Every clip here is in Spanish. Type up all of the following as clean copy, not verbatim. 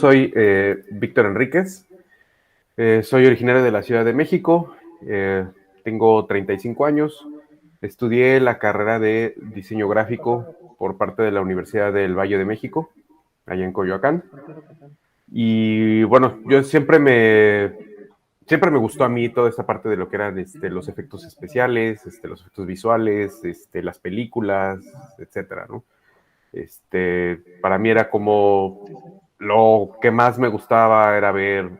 Soy Víctor Enríquez, soy originario de la Ciudad de México, tengo 35 años, estudié la carrera de diseño gráfico por parte de la Universidad del Valle de México, allá en Coyoacán. Y bueno, siempre me gustó a mí toda esta parte de lo que eran los efectos especiales, los efectos visuales, las películas, etcétera, ¿no? Para mí era como lo que más me gustaba era ver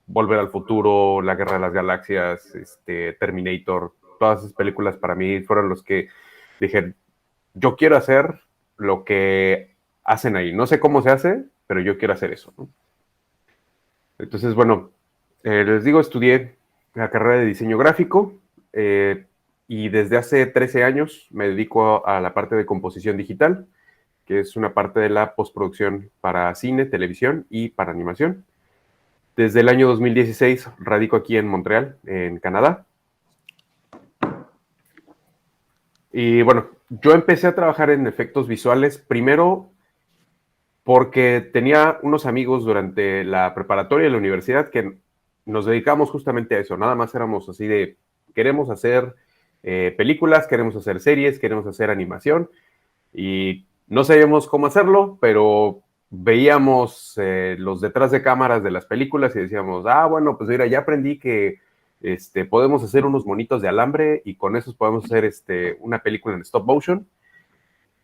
Volver al Futuro, La Guerra de las Galaxias, Terminator, todas esas películas para mí fueron los que dije, yo quiero hacer lo que hacen ahí. No sé cómo se hace, pero yo quiero hacer eso, ¿no? Entonces, bueno, les digo, estudié la carrera de diseño gráfico y desde hace 13 años me dedico a la parte de composición digital, que es una parte de la postproducción para cine, televisión y para animación. Desde el año 2016 radico aquí en Montreal, en Canadá. Y bueno, yo empecé a trabajar en efectos visuales primero porque tenía unos amigos durante la preparatoria y la universidad que nos dedicamos justamente a eso. Nada más éramos así de, queremos hacer películas, queremos hacer series, queremos hacer animación. Y no sabíamos cómo hacerlo, pero veíamos los detrás de cámaras de las películas y decíamos, bueno, pues mira, ya aprendí que podemos hacer unos monitos de alambre y con esos podemos hacer una película en stop motion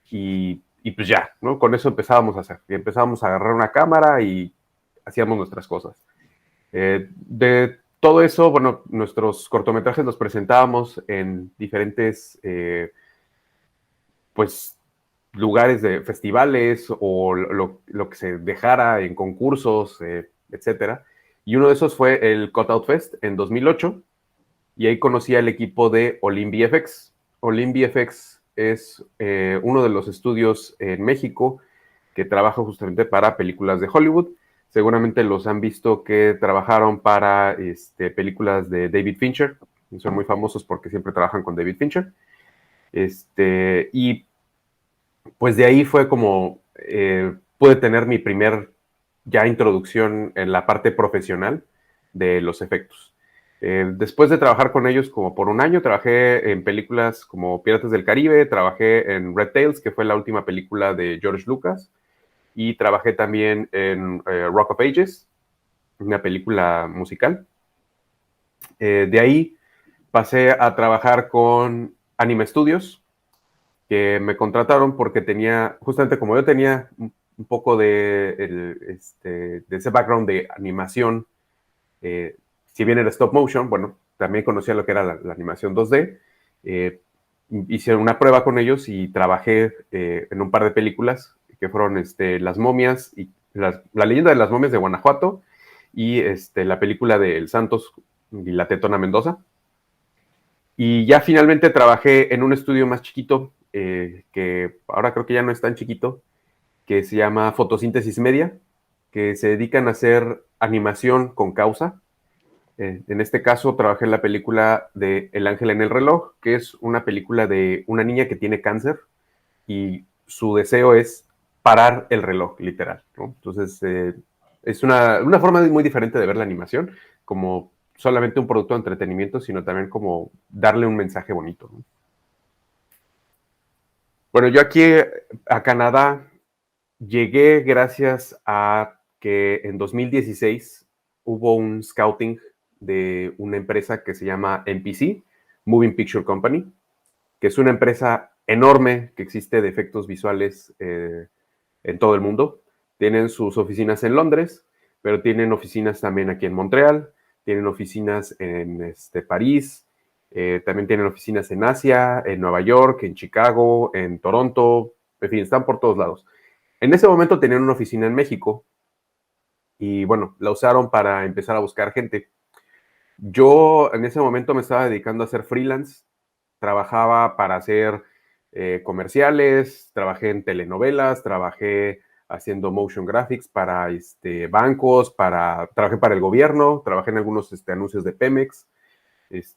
y pues ya, ¿no? Con eso empezábamos a hacer. Y empezábamos a agarrar una cámara y hacíamos nuestras cosas. De todo eso, bueno, nuestros cortometrajes los presentábamos en diferentes, pues, lugares de festivales o lo que se dejara en concursos, etcétera. Y uno de esos fue el Cutout Fest en 2008 y ahí conocí al equipo de Olim VFX. Olim VFX es uno de los estudios en México que trabaja justamente para películas de Hollywood. Seguramente los han visto que trabajaron para películas de David Fincher. Son muy famosos porque siempre trabajan con David Fincher. Y pues de ahí fue como pude tener mi primer ya introducción en la parte profesional de los efectos. Después de trabajar con ellos como por un año, trabajé en películas como Piratas del Caribe, trabajé en Red Tails, que fue la última película de George Lucas, y trabajé también en Rock of Ages, una película musical. De ahí pasé a trabajar con Anime Studios, que me contrataron porque tenía, justamente como yo tenía un poco de ese background de animación, si bien era stop motion, bueno, también conocía lo que era la animación 2D, hice una prueba con ellos y trabajé en un par de películas que fueron Las momias y la leyenda de las momias de Guanajuato y la película de El Santos y la Tetona Mendoza. Y ya finalmente trabajé en un estudio más chiquito, que ahora creo que ya no es tan chiquito, que se llama Fotosíntesis Media, que se dedican a hacer animación con causa. En este caso trabajé en la película de El Ángel en el Reloj, que es una película de una niña que tiene cáncer y su deseo es parar el reloj, literal, ¿no? Entonces, es una forma muy diferente de ver la animación, como solamente un producto de entretenimiento, sino también como darle un mensaje bonito, ¿no? Bueno, yo aquí a Canadá llegué gracias a que en 2016 hubo un scouting de una empresa que se llama MPC, Moving Picture Company, que es una empresa enorme que existe de efectos visuales en todo el mundo. Tienen sus oficinas en Londres, pero tienen oficinas también aquí en Montreal, tienen oficinas en París, también tienen oficinas en Asia, en Nueva York, en Chicago, en Toronto, en fin, están por todos lados. En ese momento tenían una oficina en México y bueno, la usaron para empezar a buscar gente. Yo en ese momento me estaba dedicando a hacer freelance, trabajaba para hacer comerciales, trabajé en telenovelas, trabajé haciendo motion graphics para bancos, trabajé para el gobierno, trabajé en algunos anuncios de Pemex,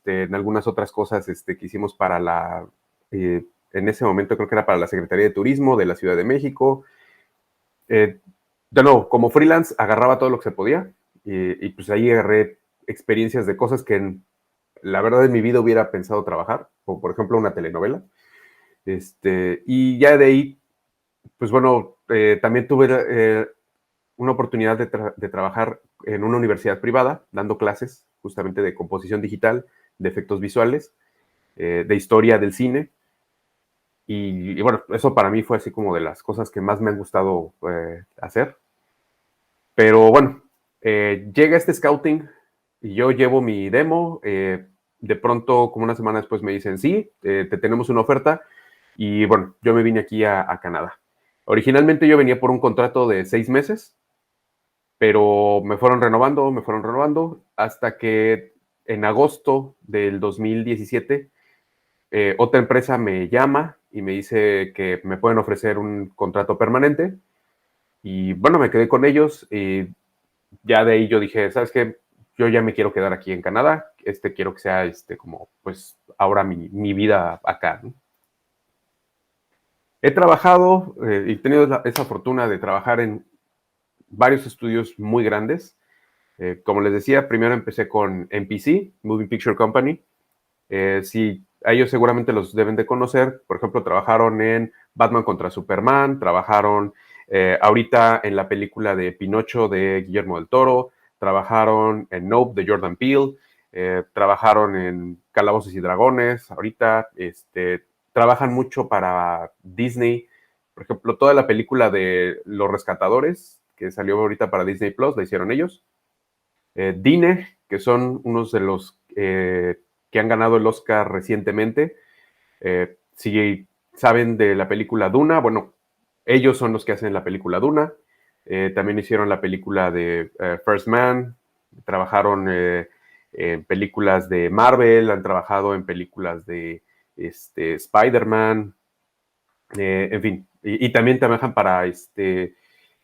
en algunas otras cosas que hicimos para en ese momento creo que era para la Secretaría de Turismo de la Ciudad de México. de nuevo, como freelance agarraba todo lo que se podía y pues ahí agarré experiencias de cosas que la verdad en mi vida hubiera pensado trabajar, como por ejemplo una telenovela. Y ya de ahí, pues bueno, también tuve una oportunidad de trabajar en una universidad privada, dando clases justamente de composición digital, de efectos visuales, de historia del cine. Y bueno, eso para mí fue así como de las cosas que más me han gustado hacer. Pero bueno, llega este scouting y yo llevo mi demo. De pronto, como una semana después, me dicen, sí, te tenemos una oferta. Y bueno, yo me vine aquí a Canadá. Originalmente yo venía por un contrato de 6 meses, pero me fueron renovando, hasta que en agosto del 2017 otra empresa me llama y me dice que me pueden ofrecer un contrato permanente. Y bueno, me quedé con ellos y ya de ahí yo dije, ¿sabes qué? Yo ya me quiero quedar aquí en Canadá, quiero que sea como, pues, ahora mi vida acá, ¿no? He trabajado y tenido esa fortuna de trabajar en varios estudios muy grandes. Como les decía, primero empecé con MPC, Moving Picture Company. Sí, a ellos seguramente los deben de conocer. Por ejemplo, trabajaron en Batman contra Superman, trabajaron ahorita en la película de Pinocho de Guillermo del Toro, trabajaron en Nope de Jordan Peele, trabajaron en Calabozos y Dragones, ahorita trabajan mucho para Disney. Por ejemplo, toda la película de Los Rescatadores, que salió ahorita para Disney Plus, la hicieron ellos. Dine, que son unos de los que han ganado el Oscar recientemente. Si saben de la película Duna, bueno, ellos son los que hacen la película Duna. También hicieron la película de First Man, trabajaron en películas de Marvel, han trabajado en películas de Spider-Man, en fin, y también trabajan para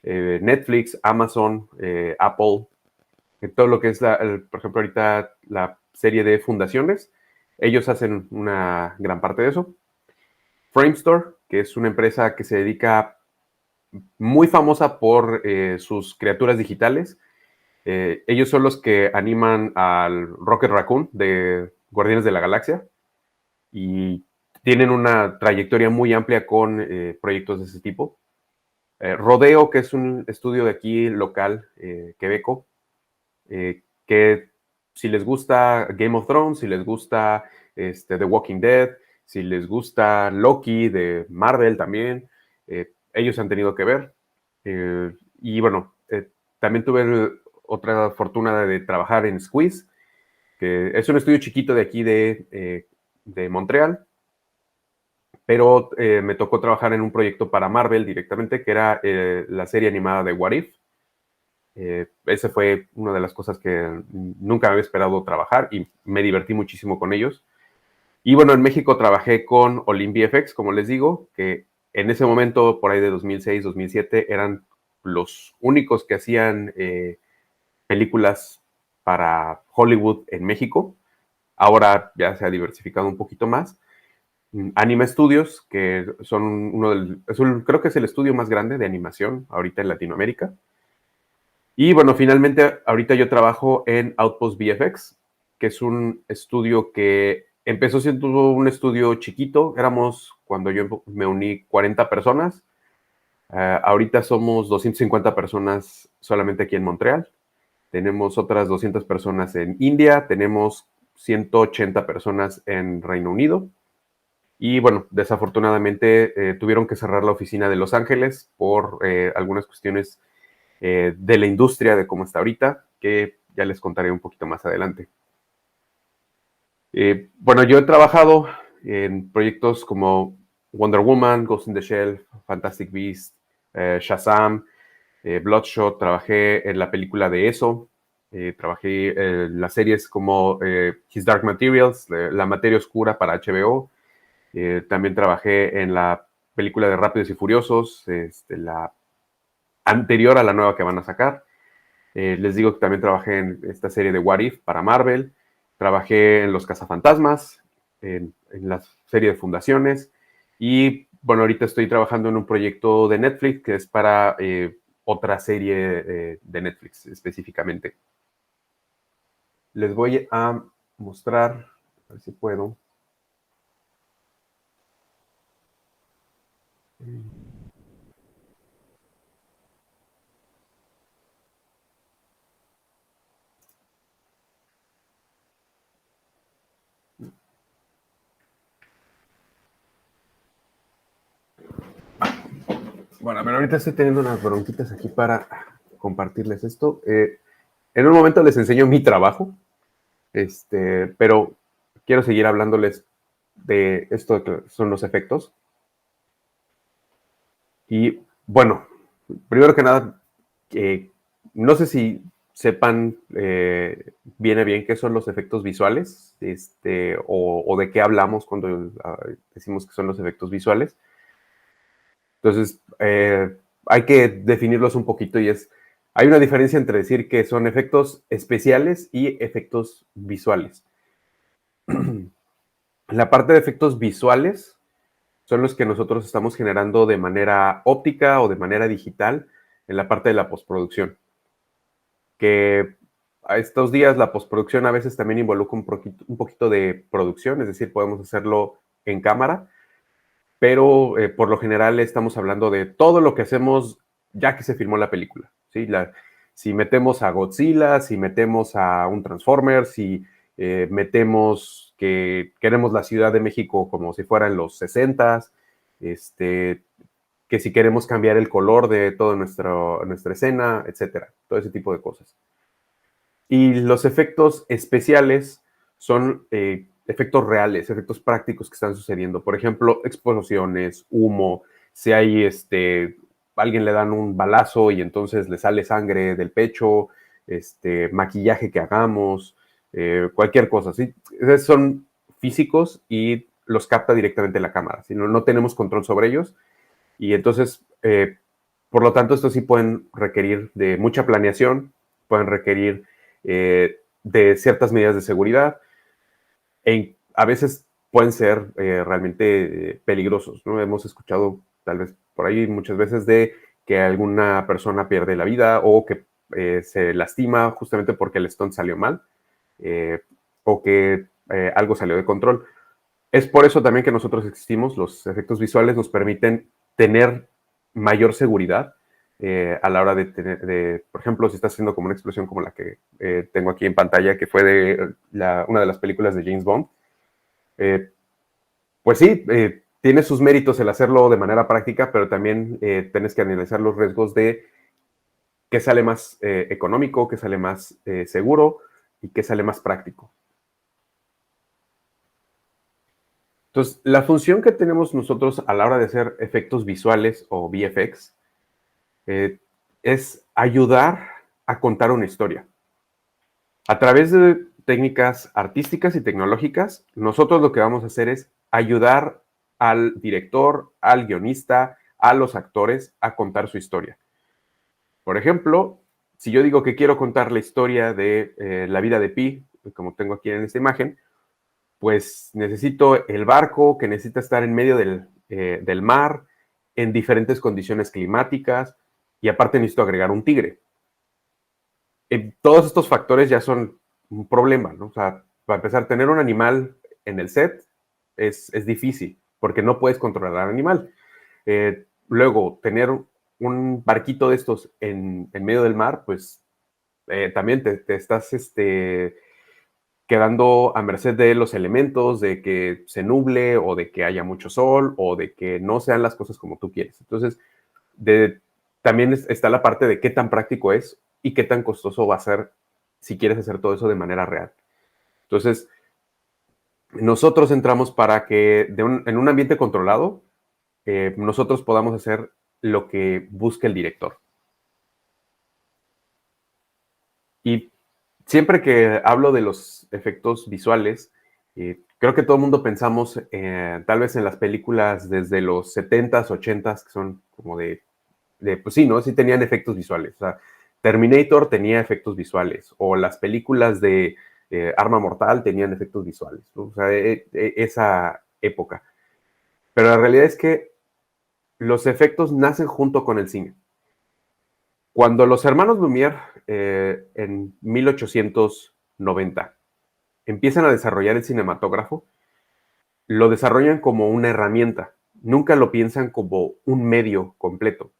Netflix, Amazon, Apple, todo lo que es, por ejemplo, ahorita la serie de Fundaciones, ellos hacen una gran parte de eso. Framestore, que es una empresa que se dedica, muy famosa por sus criaturas digitales. Ellos son los que animan al Rocket Raccoon de Guardianes de la Galaxia y tienen una trayectoria muy amplia con proyectos de ese tipo. Rodeo, que es un estudio de aquí local, quebeco, que si les gusta Game of Thrones, si les gusta The Walking Dead, si les gusta Loki de Marvel también, ellos han tenido que ver. Y bueno, también tuve otra fortuna de trabajar en Squeeze, que es un estudio chiquito de aquí de Montreal, pero me tocó trabajar en un proyecto para Marvel directamente, que era la serie animada de What If. Esa fue una de las cosas que nunca me había esperado trabajar y me divertí muchísimo con ellos. Y bueno, en México trabajé con Olim VFX, como les digo, que en ese momento, por ahí de 2006, 2007, eran los únicos que hacían películas para Hollywood en México. Ahora ya se ha diversificado un poquito más. Anime Studios, que son creo que es el estudio más grande de animación ahorita en Latinoamérica. Y bueno, finalmente, ahorita yo trabajo en Outpost VFX, que es un estudio que empezó siendo un estudio chiquito. Éramos, cuando yo me uní, 40 personas. Ahorita somos 250 personas solamente aquí en Montreal. Tenemos otras 200 personas en India. Tenemos 180 personas en Reino Unido. Y bueno, desafortunadamente tuvieron que cerrar la oficina de Los Ángeles por algunas cuestiones de la industria, de cómo está ahorita, que ya les contaré un poquito más adelante. Bueno, yo he trabajado en proyectos como Wonder Woman, Ghost in the Shell, Fantastic Beasts, Shazam, Bloodshot. Trabajé en la película de eso. Trabajé en las series como His Dark Materials, La Materia Oscura para HBO. También trabajé en la película de Rápidos y Furiosos, la anterior a la nueva que van a sacar. Les digo que también trabajé en esta serie de What If para Marvel. Trabajé en Los Cazafantasmas, en la serie de Fundaciones. Y bueno, ahorita estoy trabajando en un proyecto de Netflix que es para otra serie de Netflix específicamente. Les voy a mostrar, a ver si puedo. Bueno, a ver, ahorita estoy teniendo unas bronquitas aquí para compartirles esto. En un momento les enseño mi trabajo, pero quiero seguir hablándoles de esto que son los efectos. Y bueno, primero que nada, no sé si sepan viene bien qué son los efectos visuales, o de qué hablamos cuando decimos que son los efectos visuales. Entonces, hay que definirlos un poquito y hay una diferencia entre decir que son efectos especiales y efectos visuales. La parte de efectos visuales son los que nosotros estamos generando de manera óptica o de manera digital en la parte de la postproducción. Que a estos días la postproducción a veces también involucra un poquito de producción, es decir, podemos hacerlo en cámara, pero por lo general estamos hablando de todo lo que hacemos ya que se filmó la película. ¿Sí? Si metemos a Godzilla, si metemos a un Transformer, si metemos que queremos la Ciudad de México como si fuera en los 60s, que si queremos cambiar el color de toda nuestra escena, etcétera, todo ese tipo de cosas. Y los efectos especiales son efectos reales, efectos prácticos que están sucediendo. Por ejemplo, explosiones, humo, si hay alguien le dan un balazo y entonces le sale sangre del pecho, maquillaje que hagamos, cualquier cosa, ¿sí? Esos son físicos y los capta directamente la cámara, si no tenemos control sobre ellos. Y entonces, por lo tanto, estos sí pueden requerir de mucha planeación, pueden requerir de ciertas medidas de seguridad, a veces pueden ser realmente peligrosos, ¿no? Hemos escuchado tal vez por ahí muchas veces de que alguna persona pierde la vida o que se lastima justamente porque el stunt salió mal, o que algo salió de control. Es por eso también que nosotros existimos. Los efectos visuales nos permiten tener mayor seguridad a la hora de tener, por ejemplo, si estás haciendo como una explosión como la que tengo aquí en pantalla, que fue de una de las películas de James Bond, eh, pues sí, tiene sus méritos el hacerlo de manera práctica, pero también tienes que analizar los riesgos de qué sale más económico, qué sale más seguro y qué sale más práctico. Entonces, la función que tenemos nosotros a la hora de hacer efectos visuales o VFX es ayudar a contar una historia. A través de técnicas artísticas y tecnológicas, nosotros lo que vamos a hacer es ayudar al director, al guionista, a los actores a contar su historia. Por ejemplo, si yo digo que quiero contar la historia de la vida de Pi, como tengo aquí en esta imagen, pues necesito el barco que necesita estar en medio del mar, en diferentes condiciones climáticas, y aparte necesito agregar un tigre. Todos estos factores ya son un problema, ¿no? O sea, para empezar, tener un animal en el set es difícil, porque no puedes controlar al animal. Luego, tener un barquito de estos en medio del mar, pues también te estás quedando a merced de los elementos, de que se nuble o de que haya mucho sol o de que no sean las cosas como tú quieres. Entonces, también está la parte de qué tan práctico es y qué tan costoso va a ser si quieres hacer todo eso de manera real. Entonces, nosotros entramos para que en un ambiente controlado, nosotros podamos hacer lo que busque el director. Y siempre que hablo de los efectos visuales, creo que todo el mundo pensamos tal vez en las películas desde los 70s, 80s, que son como pues sí, ¿no? Sí tenían efectos visuales. O sea, Terminator tenía efectos visuales, o las películas de Arma Mortal tenían efectos visuales, ¿no? O sea, esa época. Pero la realidad es que los efectos nacen junto con el cine. Cuando los hermanos Lumière, en 1890, empiezan a desarrollar el cinematógrafo, lo desarrollan como una herramienta, nunca lo piensan como un medio completo.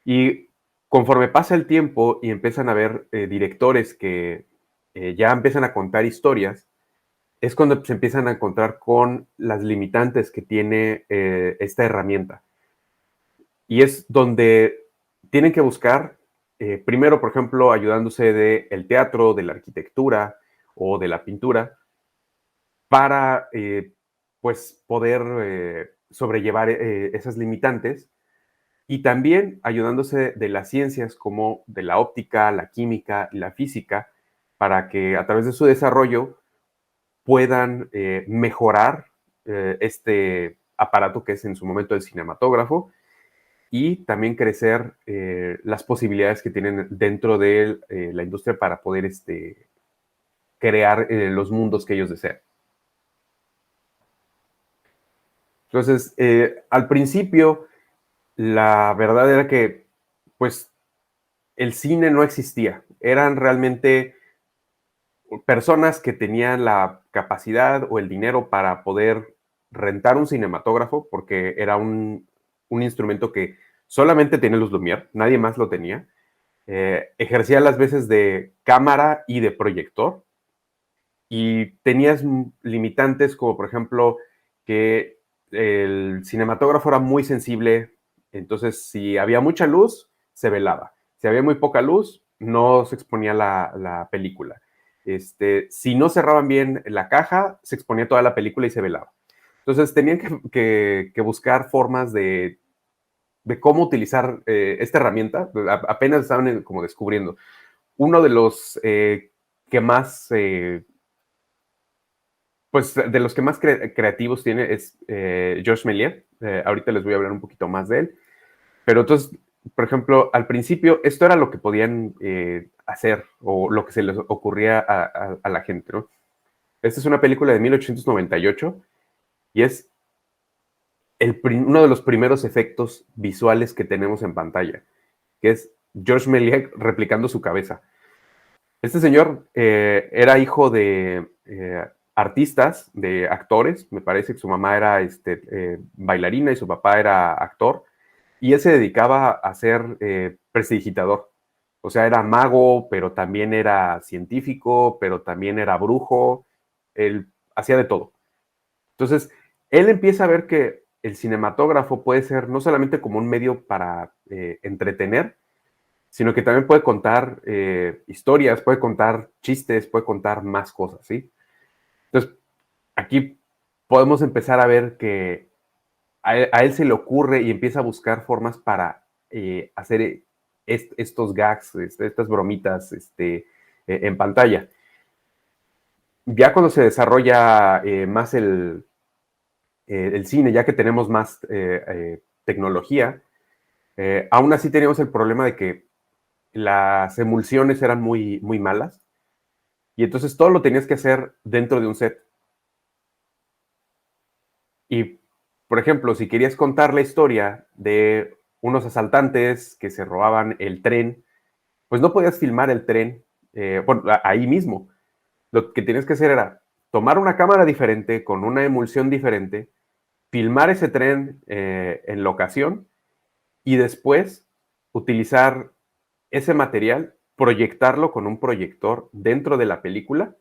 Y conforme pasa el tiempo y empiezan a ver directores que ya empiezan a contar historias, es cuando se empiezan a encontrar con las limitantes que tiene esta herramienta. Y es donde tienen que buscar, primero, por ejemplo, ayudándose del teatro, de la arquitectura o de la pintura, para pues poder sobrellevar esas limitantes y también ayudándose de las ciencias como de la óptica, la química y la física, para que a través de su desarrollo puedan mejorar este aparato que es en su momento el cinematógrafo y también crecer las posibilidades que tienen dentro de la industria para poder crear los mundos que ellos desean. Entonces, al principio, la verdad era que, pues, el cine no existía. Eran realmente personas que tenían la capacidad o el dinero para poder rentar un cinematógrafo, porque era un instrumento que solamente tenía los Lumière, nadie más lo tenía. Ejercía las veces de cámara y de proyector, y tenías limitantes como, por ejemplo, que el cinematógrafo era muy sensible, entonces si había mucha luz, se velaba. Si había muy poca luz, no se exponía la película. Si no cerraban bien la caja, se exponía toda la película y se velaba. Entonces tenían que buscar formas de cómo utilizar esta herramienta. Apenas estaban como descubriendo. Uno de los que más pues de los que más creativos tiene es Georges Méliès. Ahorita les voy a hablar un poquito más de él. Pero entonces, por ejemplo, al principio, esto era lo que podían hacer o lo que se les ocurría a la gente, ¿no? Esta es una película de 1898 y es uno de los primeros efectos visuales que tenemos en pantalla, que es Georges Méliès replicando su cabeza. Este señor era hijo de artistas, de actores. Me parece que su mamá era bailarina y su papá era actor. Y él se dedicaba a ser prestidigitador. O sea, era mago, pero también era científico, pero también era brujo. Él hacía de todo. Entonces, él empieza a ver que el cinematógrafo puede ser no solamente como un medio para entretener, sino que también puede contar historias, puede contar chistes, puede contar más cosas, ¿sí? Entonces, aquí podemos empezar a ver que a él se le ocurre y empieza a buscar formas para hacer estos gags, estas bromitas en pantalla. Ya cuando se desarrolla más el cine, ya que tenemos más tecnología, aún así teníamos el problema de que las emulsiones eran muy, muy malas y entonces todo lo tenías que hacer dentro de un set. Y, por ejemplo, si querías contar la historia de unos asaltantes que se robaban el tren, pues no podías filmar el tren bueno, ahí mismo. Lo que tenías que hacer era tomar una cámara diferente, con una emulsión diferente, filmar ese tren en locación y después utilizar ese material, proyectarlo con un proyector dentro de la película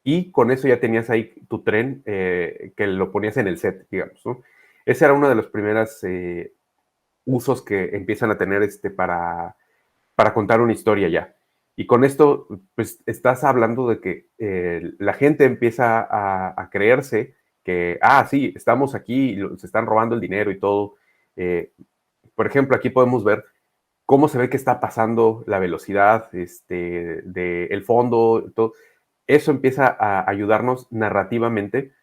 y con eso ya tenías ahí tu tren que lo ponías en el set, digamos, ¿no? Ese era uno de los primeros usos que empiezan a tener para contar una historia ya. Y con esto, pues estás hablando de que la gente empieza a creerse que, sí, estamos aquí, se están robando el dinero y todo. Por ejemplo, aquí podemos ver cómo se ve que está pasando la velocidad del fondo, todo. Eso empieza a ayudarnos narrativamente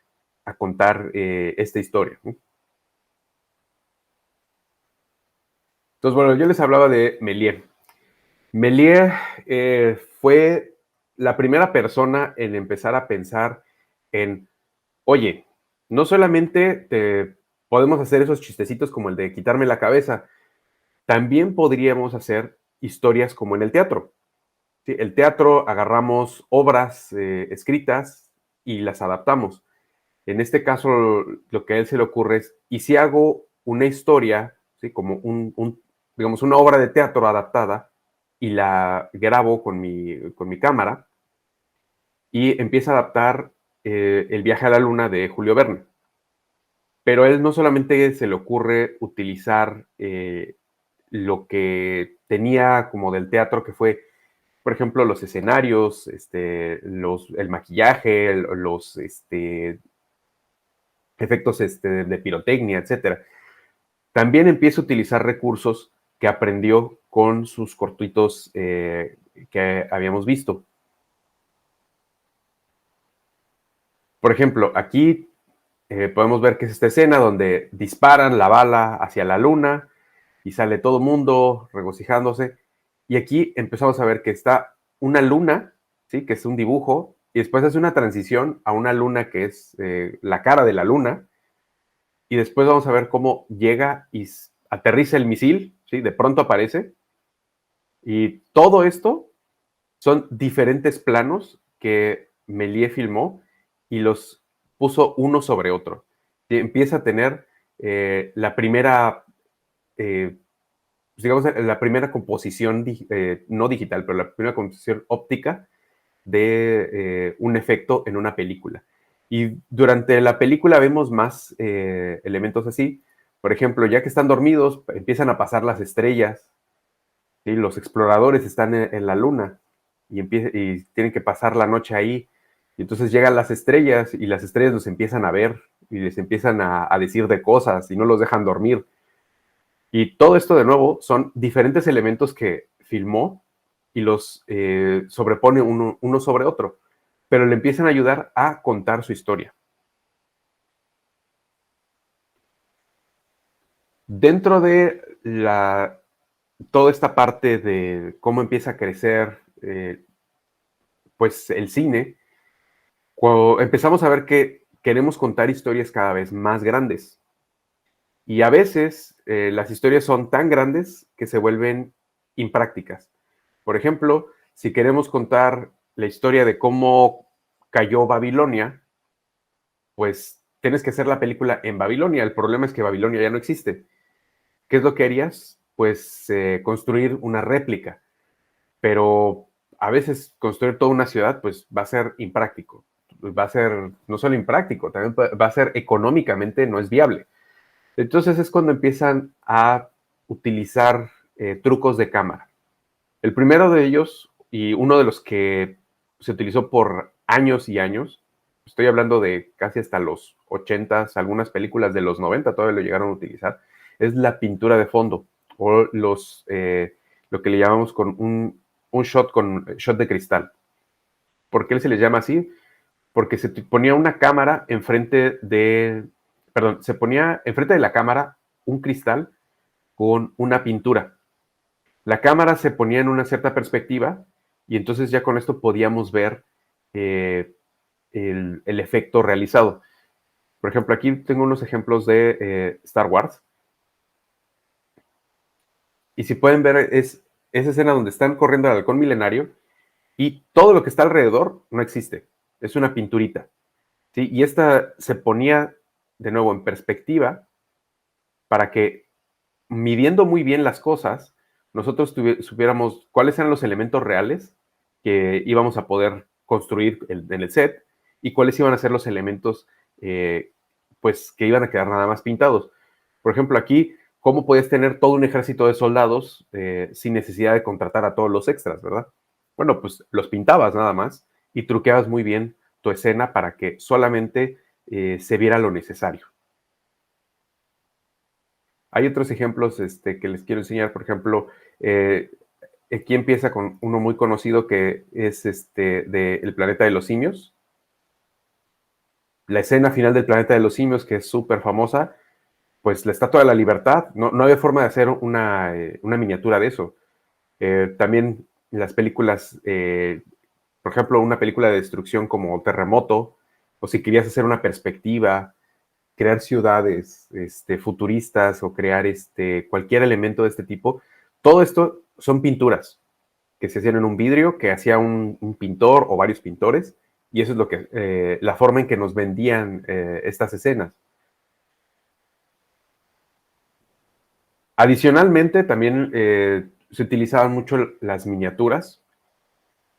a contar esta historia, ¿no? Entonces, bueno, yo les hablaba de Méliès. Méliès fue la primera persona en empezar a pensar en, oye, no solamente podemos hacer esos chistecitos como el de quitarme la cabeza, También podríamos hacer historias como en el teatro. ¿Sí? El teatro agarramos obras escritas y las adaptamos. En este caso, lo que a él se le ocurre es, ¿y si hago una historia, ¿sí? Como digamos, una obra de teatro adaptada y la grabo con mi cámara y empieza a adaptar El viaje a la luna de Julio Verne? Pero a él no solamente se le ocurre utilizar lo que tenía como del teatro, que fue, por ejemplo, los escenarios, el maquillaje, los efectos de pirotecnia, etcétera. También empieza a utilizar recursos que aprendió con sus cortitos que habíamos visto. Por ejemplo, aquí podemos ver que es esta escena donde disparan la bala hacia la luna y sale todo el mundo regocijándose. Y aquí empezamos a ver que está una luna, ¿sí? Que es un dibujo, y después hace una transición a una luna que es la cara de la luna, y después vamos a ver cómo llega y aterriza el misil, ¿sí? De pronto aparece, y todo esto son diferentes planos que Méliès filmó y los puso uno sobre otro. Y empieza a tener la primera, digamos, la primera composición, no digital, pero la primera composición óptica de un efecto en una película. Y durante la película vemos más elementos así. Por ejemplo, ya que están dormidos, empiezan a pasar las estrellas, ¿sí? Los exploradores están en la luna y tienen que pasar la noche ahí. Y entonces llegan las estrellas y las estrellas los empiezan a ver y les empiezan a decir de cosas y no los dejan dormir. Y todo esto de nuevo son diferentes elementos que filmó y los sobrepone uno sobre otro, pero le empiezan a ayudar a contar su historia. Dentro de toda esta parte de cómo empieza a crecer pues el cine, cuando empezamos a ver que queremos contar historias cada vez más grandes. Y a veces las historias son tan grandes que se vuelven imprácticas. Por ejemplo, si queremos contar la historia de cómo cayó Babilonia, pues tienes que hacer la película en Babilonia. El problema es que Babilonia ya no existe. ¿Qué es lo que harías? Pues construir una réplica. Pero a veces construir toda una ciudad, pues va a ser impráctico. Va a ser no solo impráctico, también va a ser económicamente no es viable. Entonces es cuando empiezan a utilizar trucos de cámara. El primero de ellos, y uno de los que se utilizó por años y años, estoy hablando de casi hasta los 80s, algunas películas de los 90 todavía lo llegaron a utilizar, es la pintura de fondo, o lo que le llamamos con un shot de cristal. ¿Por qué se les llama así? Porque se ponía una cámara enfrente de, perdón, se ponía enfrente de la cámara un cristal con una pintura. La cámara se ponía en una cierta perspectiva y entonces ya con esto podíamos ver el efecto realizado. Por ejemplo, aquí tengo unos ejemplos de Star Wars. Y si pueden ver, es esa escena donde están corriendo al halcón milenario y todo lo que está alrededor no existe. Es una pinturita. ¿Sí? Y esta se ponía de nuevo en perspectiva para que, midiendo muy bien las cosas, nosotros supiéramos cuáles eran los elementos reales que íbamos a poder construir en el set y cuáles iban a ser los elementos pues que iban a quedar nada más pintados. Por ejemplo, aquí, ¿cómo puedes tener todo un ejército de soldados sin necesidad de contratar a todos los extras, verdad? Bueno, pues los pintabas nada más y truqueabas muy bien tu escena para que solamente se viera lo necesario. Hay otros ejemplos que les quiero enseñar, por ejemplo, eh, aquí empieza con uno muy conocido que es de El planeta de los simios. La escena final del planeta de los simios, que es súper famosa, pues la Estatua de la Libertad, no había forma de hacer una miniatura de eso. También las películas, por ejemplo, una película de destrucción como Terremoto, o si querías hacer una perspectiva, crear ciudades futuristas o crear cualquier elemento de este tipo, todo esto son pinturas que se hacían en un vidrio, que hacía un pintor o varios pintores, y eso es lo que, la forma en que nos vendían estas escenas. Adicionalmente, también se utilizaban mucho las miniaturas,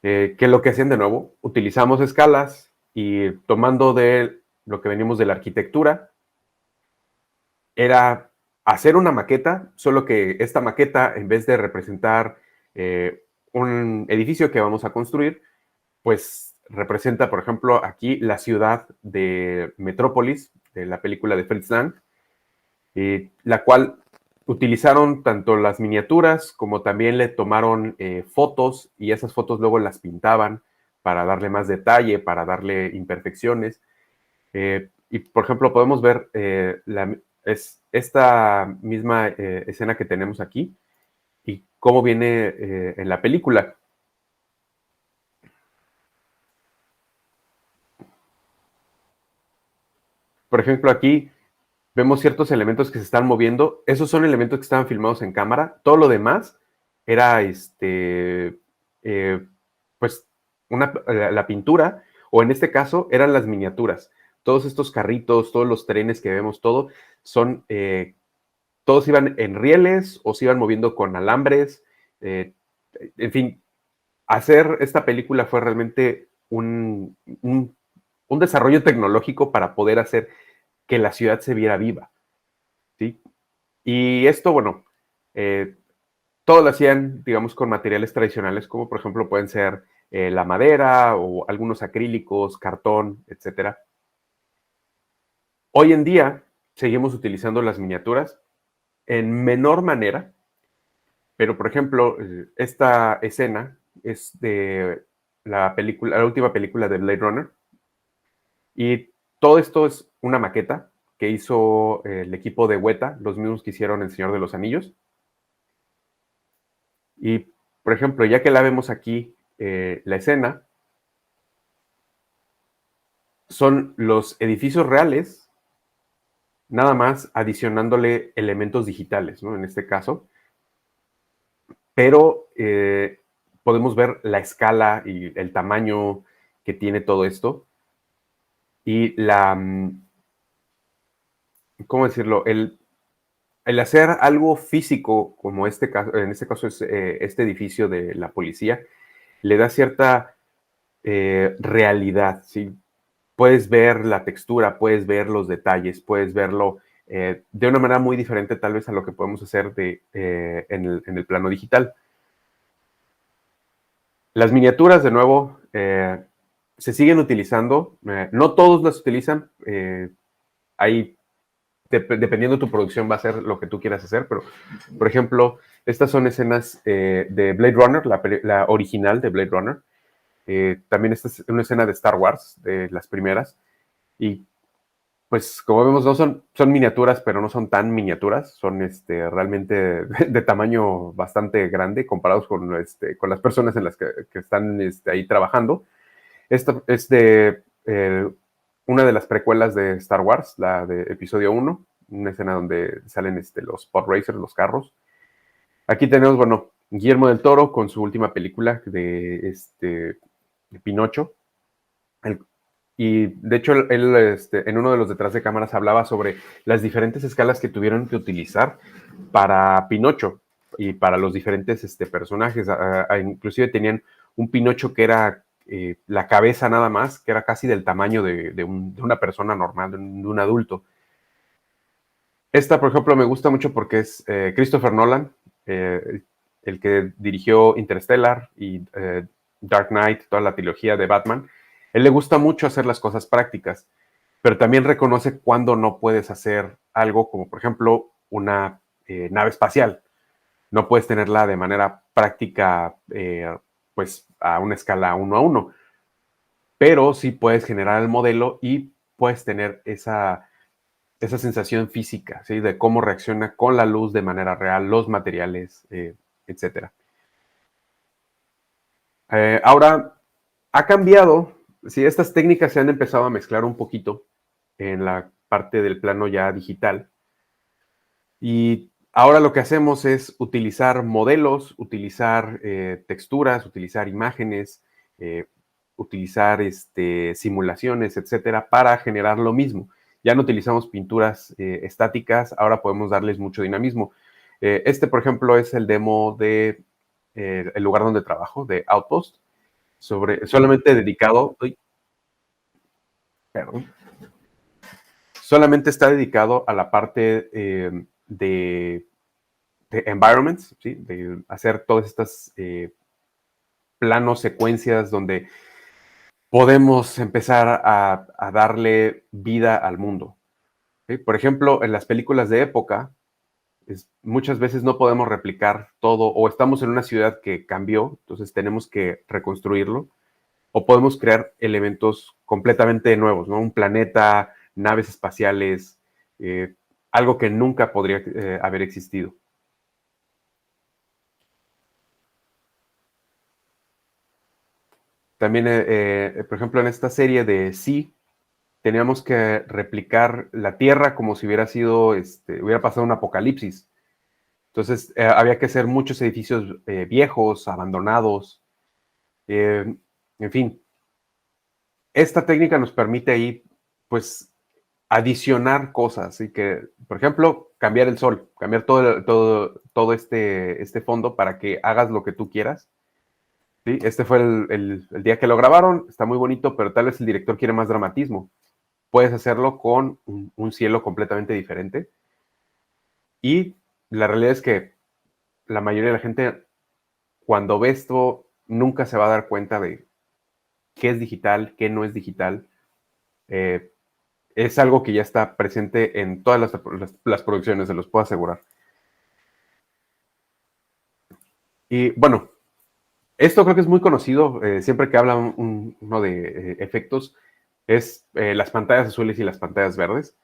que lo que hacían de nuevo, utilizamos escalas y tomando de lo que venimos de la arquitectura, era hacer una maqueta, solo que esta maqueta, en vez de representar un edificio que vamos a construir, pues representa, por ejemplo, aquí la ciudad de Metrópolis, de la película de Fritz Lang, la cual utilizaron tanto las miniaturas como también le tomaron fotos y esas fotos luego las pintaban para darle más detalle, para darle imperfecciones. Y por ejemplo, podemos ver esta misma escena que tenemos aquí y cómo viene en la película. Por ejemplo, aquí vemos ciertos elementos que se están moviendo. Esos son elementos que estaban filmados en cámara. Todo lo demás era eh, pues la pintura, o en este caso eran las miniaturas. Todos estos carritos, todos los trenes que vemos, todo, son, todos iban en rieles o se iban moviendo con alambres. En fin, hacer esta película fue realmente un desarrollo tecnológico para poder hacer que la ciudad se viera viva, ¿sí? Y esto, bueno, eh, todo lo hacían, digamos, con materiales tradicionales, como por ejemplo pueden ser la madera o algunos acrílicos, cartón, etcétera. Hoy en día seguimos utilizando las miniaturas en menor manera, pero por ejemplo, esta escena es de la película, la última película de Blade Runner, y todo esto es una maqueta que hizo el equipo de Weta, los mismos que hicieron El Señor de los Anillos. Y, por ejemplo, ya que la vemos aquí, la escena, son los edificios reales, nada más adicionándole elementos digitales, ¿no? En este caso. Pero podemos ver la escala y el tamaño que tiene todo esto. Y ¿cómo decirlo? El hacer algo físico, como este caso, en este caso es este edificio de la policía, le da cierta realidad, ¿sí? Puedes ver la textura, puedes ver los detalles, puedes verlo de una manera muy diferente tal vez a lo que podemos hacer en el plano digital. Las miniaturas, de nuevo, se siguen utilizando, no todos las utilizan, hay, dependiendo de tu producción va a ser lo que tú quieras hacer, pero, por ejemplo, estas son escenas de Blade Runner, la original de Blade Runner. También esta es una escena de Star Wars, de las primeras, y pues como vemos, no son miniaturas, pero no son tan miniaturas, son realmente de tamaño bastante grande comparados con las personas en las que están ahí trabajando. Esto es de una de las precuelas de Star Wars, la de episodio 1, una escena donde salen los pod racers, los carros. Aquí tenemos, bueno, Guillermo del Toro con su última película de Pinocho. El, y de hecho, él en uno de los detrás de cámaras hablaba sobre las diferentes escalas que tuvieron que utilizar para Pinocho y para los diferentes personajes. Inclusive tenían un Pinocho que era la cabeza nada más, que era casi del tamaño de una persona normal, de un adulto. Esta, por ejemplo, me gusta mucho porque es Christopher Nolan, el que dirigió Interstellar y Dark Knight, toda la trilogía de Batman. Él le gusta mucho hacer las cosas prácticas, pero también reconoce cuando no puedes hacer algo como, por ejemplo, una nave espacial. No puedes tenerla de manera práctica, pues a una escala 1 a 1, pero sí puedes generar el modelo y puedes tener esa sensación física, ¿sí? De cómo reacciona con la luz de manera real, los materiales, etcétera. Ahora, ha cambiado, ¿sí? Estas técnicas se han empezado a mezclar un poquito en la parte del plano ya digital. Y ahora lo que hacemos es utilizar modelos, utilizar texturas, utilizar imágenes, eh, utilizar simulaciones, etcétera, para generar lo mismo. Ya no utilizamos pinturas estáticas, ahora podemos darles mucho dinamismo. Por ejemplo, es el demo de el lugar donde trabajo, de Outpost, solamente dedicado, uy, perdón, solamente está dedicado a la parte de environments, ¿sí? De hacer todas estas planos, secuencias donde podemos empezar a darle vida al mundo. ¿Sí? Por ejemplo, en las películas de época, muchas veces no podemos replicar todo o estamos en una ciudad que cambió, entonces tenemos que reconstruirlo, o podemos crear elementos completamente nuevos, ¿no? Un planeta, naves espaciales, eh, algo que nunca podría haber existido. También, por ejemplo, en esta serie de Sí, teníamos que replicar la Tierra como si hubiera sido, hubiera pasado un apocalipsis. Entonces, había que hacer muchos edificios viejos, abandonados, en fin. Esta técnica nos permite ahí, pues, adicionar cosas, y que, por ejemplo, cambiar el sol, cambiar todo este fondo para que hagas lo que tú quieras. ¿Sí? Este fue el día que lo grabaron, está muy bonito, pero tal vez el director quiere más dramatismo. Puedes hacerlo con un cielo completamente diferente. Y la realidad es que la mayoría de la gente, cuando ve esto, nunca se va a dar cuenta de qué es digital, qué no es digital. Eh, es algo que ya está presente en todas las producciones, se los puedo asegurar. Y bueno, esto creo que es muy conocido, siempre que hablan uno de efectos, es las pantallas azules y las pantallas verdes.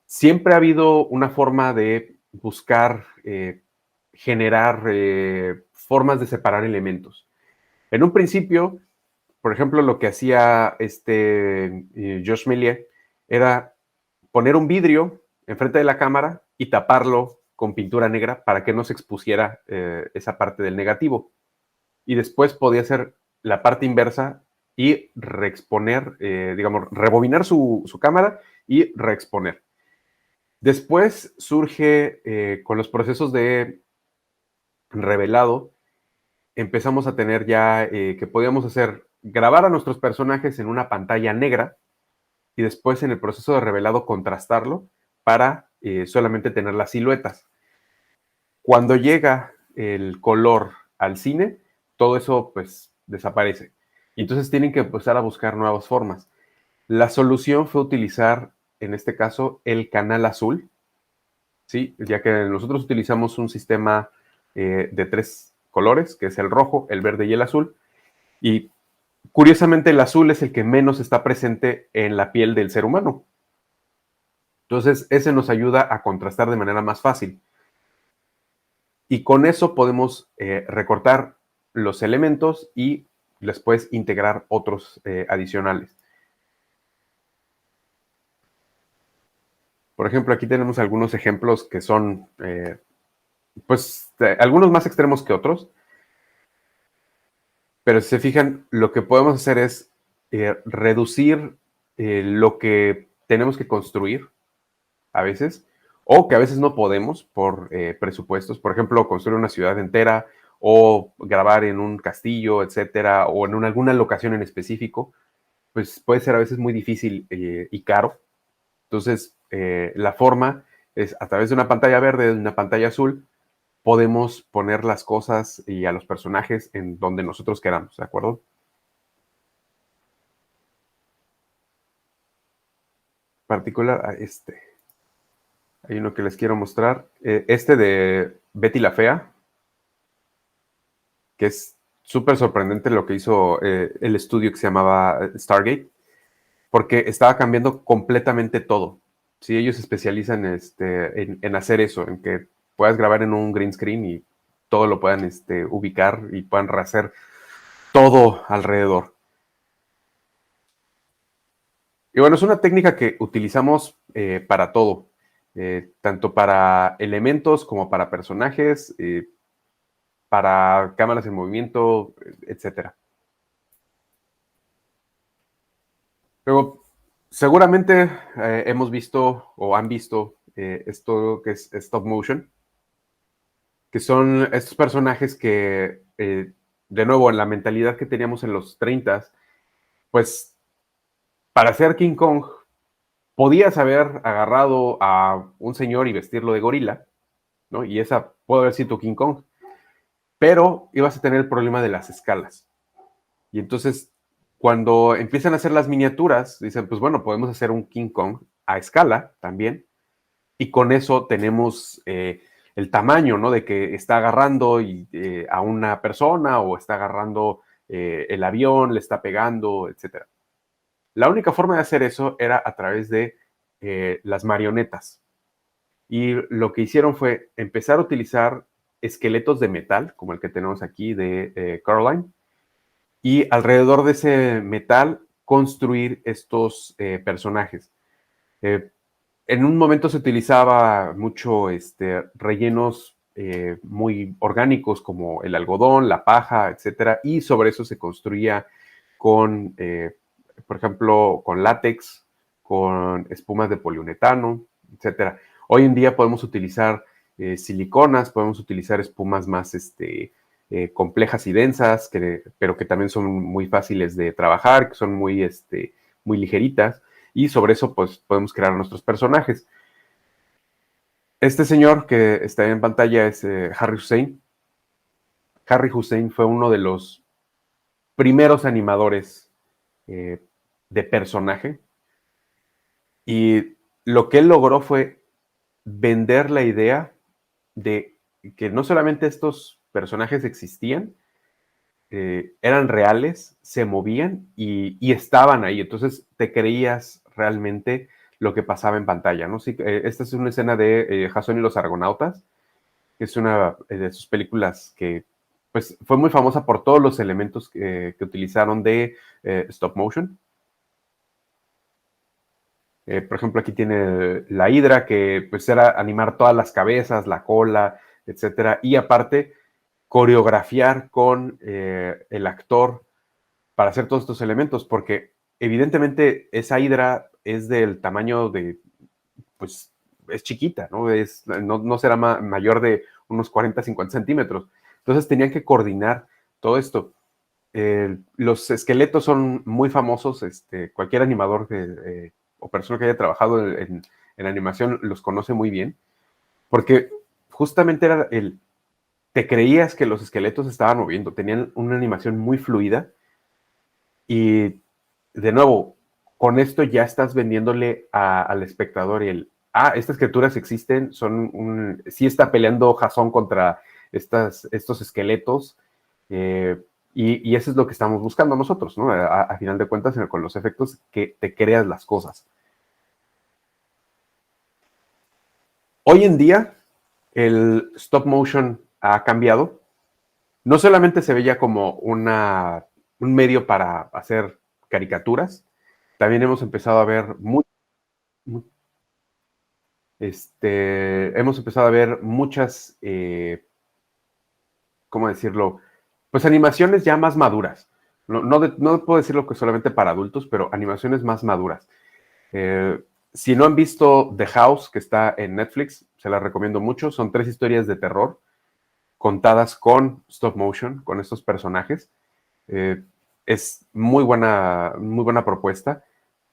Siempre ha habido una forma de buscar generar formas de separar elementos. En un principio, por ejemplo, lo que hacía Josh Méliès era poner un vidrio enfrente de la cámara y taparlo con pintura negra para que no se expusiera esa parte del negativo. Y después podía hacer la parte inversa y reexponer, digamos, rebobinar su cámara y reexponer. Después surge con los procesos de revelado, empezamos a tener ya que podíamos hacer, grabar a nuestros personajes en una pantalla negra y después en el proceso de revelado contrastarlo para solamente tener las siluetas. Cuando llega el color al cine, todo eso pues desaparece. Y entonces tienen que empezar a buscar nuevas formas. La solución fue utilizar, en este caso, el canal azul, ¿sí? Ya que nosotros utilizamos un sistema de 3 colores, que es el rojo, el verde y el azul. Y curiosamente el azul es el que menos está presente en la piel del ser humano. Entonces, ese nos ayuda a contrastar de manera más fácil. Y con eso podemos recortar los elementos y después integrar otros adicionales. Por ejemplo, aquí tenemos algunos ejemplos que son, pues, algunos más extremos que otros. Pero si se fijan, lo que podemos hacer es reducir lo que tenemos que construir a veces, o que a veces no podemos por presupuestos. Por ejemplo, construir una ciudad entera o grabar en un castillo, etcétera, o en alguna locación en específico, pues puede ser a veces muy difícil y caro. Entonces, la forma es a través de una pantalla verde, de una pantalla azul, podemos poner las cosas y a los personajes en donde nosotros queramos, ¿de acuerdo? Particular a este. Hay uno que les quiero mostrar. De Betty la Fea, que es súper sorprendente lo que hizo el estudio que se llamaba Stargate, porque estaba cambiando completamente todo. Sí, ellos se especializan en hacer eso, en que puedas grabar en un green screen y todo lo puedan ubicar y puedan rehacer todo alrededor. Y bueno, es una técnica que utilizamos para todo, tanto para elementos como para personajes, para cámaras en movimiento, etcétera. Luego, seguramente hemos visto o han visto esto que es stop motion, que son estos personajes que, de nuevo, en la mentalidad que teníamos en los 30, pues para ser King Kong podías haber agarrado a un señor y vestirlo de gorila, ¿no? Y esa puede haber sido King Kong, pero ibas a tener el problema de las escalas. Y entonces, cuando empiezan a hacer las miniaturas, dicen, pues bueno, podemos hacer un King Kong a escala también, y con eso tenemos el tamaño, ¿no? De que está agarrando a una persona o está agarrando el avión, le está pegando, etcétera. La única forma de hacer eso era a través de las marionetas. Y lo que hicieron fue empezar a utilizar esqueletos de metal, como el que tenemos aquí de Caroline, y alrededor de ese metal construir estos personajes. Eh, en un momento se utilizaba mucho rellenos muy orgánicos como el algodón, la paja, etcétera, y sobre eso se construía con, por ejemplo, con látex, con espumas de poliuretano, etcétera. Hoy en día podemos utilizar siliconas, podemos utilizar espumas más complejas y densas, pero que también son muy fáciles de trabajar, que son muy ligeritas, y sobre eso pues podemos crear nuestros personajes. Este señor que está en pantalla es Harry Hussein. Harry Hussein fue uno de los primeros animadores de personaje, y lo que él logró fue vender la idea de que no solamente estos personajes existían, eran reales, se movían y estaban ahí. Entonces te creías realmente lo que pasaba en pantalla, ¿no? Sí, esta es una escena de Jason y los Argonautas, que es una de sus películas que pues, fue muy famosa por todos los elementos que utilizaron de stop motion. Por ejemplo, aquí tiene la hidra, que pues era animar todas las cabezas, la cola, etcétera, y aparte coreografiar con el actor para hacer todos estos elementos, porque evidentemente esa hidra es del tamaño de, pues, es chiquita, ¿no? No será mayor de unos 40, 50 centímetros. Entonces tenían que coordinar todo esto. Los esqueletos son muy famosos, cualquier animador o persona que haya trabajado en animación los conoce muy bien, porque justamente era te creías que los esqueletos estaban moviendo, tenían una animación muy fluida y de nuevo, con esto ya estás vendiéndole al espectador estas criaturas existen, sí está peleando Jason contra estos esqueletos, eh, y eso es lo que estamos buscando nosotros, ¿no? A final de cuentas, con los efectos, que te creas las cosas. Hoy en día, el stop motion ha cambiado. No solamente se veía como un medio para hacer caricaturas, también hemos empezado a ver hemos empezado a ver muchas, ¿cómo decirlo? Pues animaciones ya más maduras. No puedo decirlo que solamente para adultos, pero animaciones más maduras. Si no han visto The House, que está en Netflix, se las recomiendo mucho. Son 3 historias de terror contadas con stop motion, con estos personajes. Es muy buena propuesta.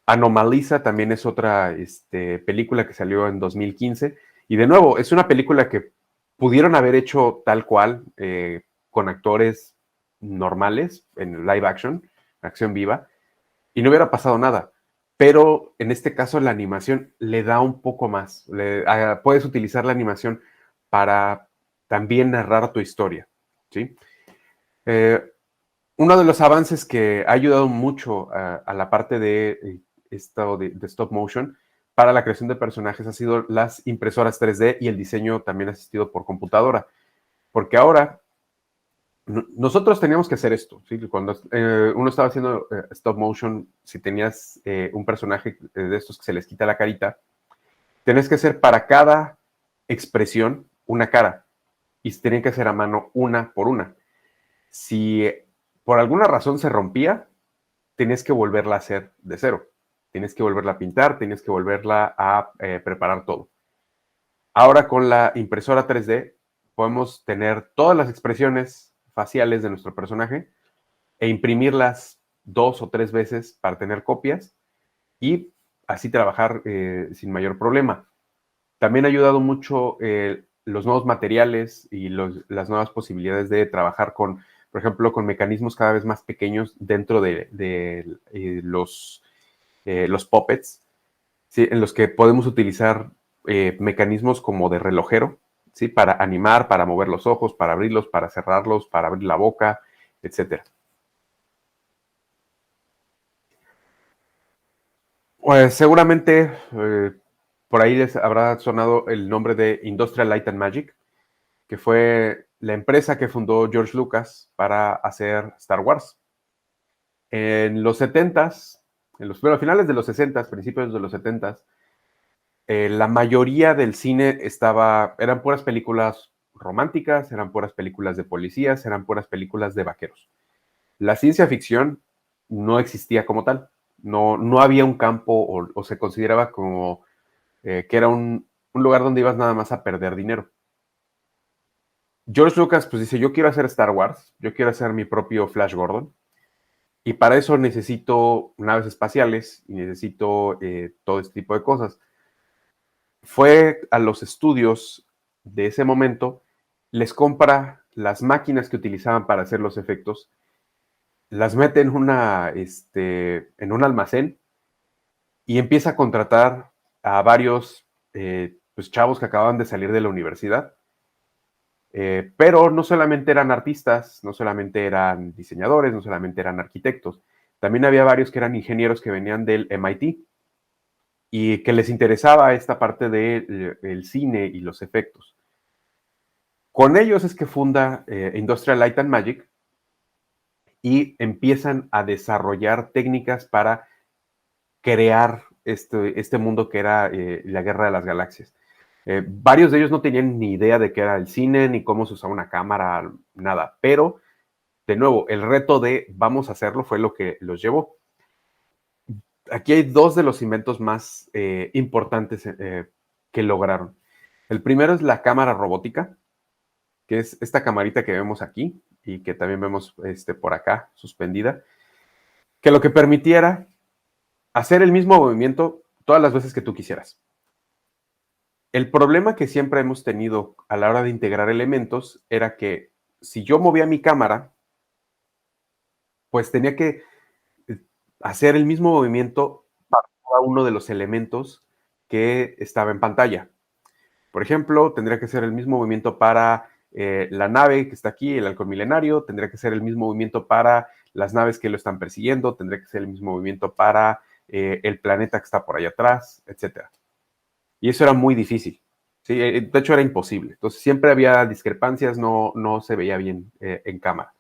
Anomaliza también es otra película que salió en 2015. Y de nuevo, es una película que pudieron haber hecho tal cual, con actores normales, en live action, acción viva, y no hubiera pasado nada. Pero en este caso la animación le da un poco más. Puedes utilizar la animación para también narrar tu historia, ¿sí? Eh, Uno de los avances que ha ayudado mucho a la parte de esto de stop motion para la creación de personajes ha sido las impresoras 3D y el diseño también asistido por computadora. Porque ahora nosotros teníamos que hacer esto, ¿sí? Cuando uno estaba haciendo stop motion, si tenías un personaje de estos que se les quita la carita, tenés que hacer para cada expresión una cara y se tenían que hacer a mano una por una. Si por alguna razón se rompía, tenías que volverla a hacer de cero. Tienes que volverla a pintar, tienes que volverla a preparar todo. Ahora con la impresora 3D podemos tener todas las expresiones faciales de nuestro personaje e imprimirlas 2 o 3 veces para tener copias y así trabajar sin mayor problema. También ha ayudado mucho los nuevos materiales y las nuevas posibilidades de trabajar con, por ejemplo, con mecanismos cada vez más pequeños dentro de los puppets, ¿sí? En los que podemos utilizar mecanismos como de relojero, ¿sí? Para animar, para mover los ojos, para abrirlos, para cerrarlos, para abrir la boca, etcétera. Pues seguramente por ahí les habrá sonado el nombre de Industrial Light and Magic, que fue la empresa que fundó George Lucas para hacer Star Wars. En los 70s, bueno, finales de los 60s, principios de los 70s, la mayoría del cine eran puras películas románticas, eran puras películas de policías, eran puras películas de vaqueros. La ciencia ficción no existía como tal. No había un campo o se consideraba como que era un lugar donde ibas nada más a perder dinero. George Lucas pues dice, yo quiero hacer Star Wars, yo quiero hacer mi propio Flash Gordon, y para eso necesito naves espaciales y necesito todo este tipo de cosas. Fue a los estudios de ese momento, les compra las máquinas que utilizaban para hacer los efectos, las mete en un almacén y empieza a contratar a varios pues, chavos que acababan de salir de la universidad. Pero no solamente eran artistas, no solamente eran diseñadores, no solamente eran arquitectos, también había varios que eran ingenieros que venían del MIT y que les interesaba esta parte del cine y los efectos. Con ellos es que funda Industrial Light and Magic y empiezan a desarrollar técnicas para crear este mundo que era la Guerra de las Galaxias. Varios de ellos no tenían ni idea de qué era el cine, ni cómo se usaba una cámara, nada, pero de nuevo, el reto de vamos a hacerlo fue lo que los llevó. Aquí hay dos de los inventos más importantes que lograron. El primero es la cámara robótica, que es esta camarita que vemos aquí y que también vemos por acá suspendida, que lo que permitiera hacer el mismo movimiento todas las veces que tú quisieras. El problema que siempre hemos tenido a la hora de integrar elementos era que si yo movía mi cámara, pues tenía que hacer el mismo movimiento para cada uno de los elementos que estaba en pantalla. Por ejemplo, tendría que ser el mismo movimiento para la nave que está aquí, el halcón milenario, tendría que ser el mismo movimiento para las naves que lo están persiguiendo, tendría que ser el mismo movimiento para el planeta que está por allá atrás, etc. Y eso era muy difícil. ¿Sí? De hecho, era imposible. Entonces, siempre había discrepancias, no se veía bien en cámara.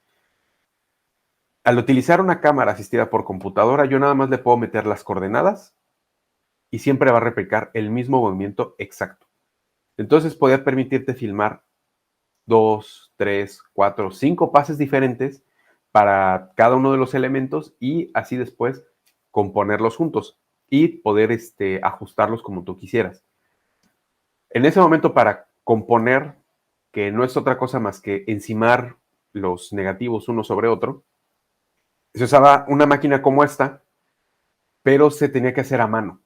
Al utilizar una cámara asistida por computadora, yo nada más le puedo meter las coordenadas y siempre va a replicar el mismo movimiento exacto. Entonces podía permitirte filmar 2, 3, 4, 5 pases diferentes para cada uno de los elementos y así después componerlos juntos y poder ajustarlos como tú quisieras. En ese momento para componer, que no es otra cosa más que encimar los negativos uno sobre otro, se usaba una máquina como esta, pero se tenía que hacer a mano.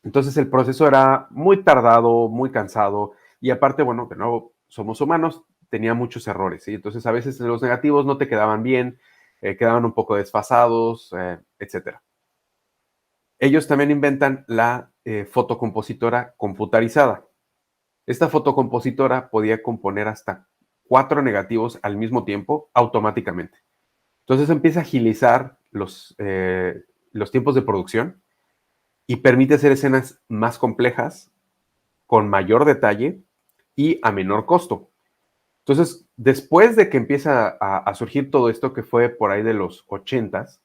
Entonces el proceso era muy tardado, muy cansado y aparte, bueno, de nuevo, somos humanos, tenía muchos errores, ¿sí? Entonces a veces los negativos no te quedaban bien, quedaban un poco desfasados, etc. Ellos también inventan la fotocompositora computarizada. Esta fotocompositora podía componer hasta 4 negativos al mismo tiempo automáticamente. Entonces empieza a agilizar los tiempos de producción y permite hacer escenas más complejas, con mayor detalle y a menor costo. Entonces, después de que empieza a surgir todo esto, que fue por ahí de los 80s,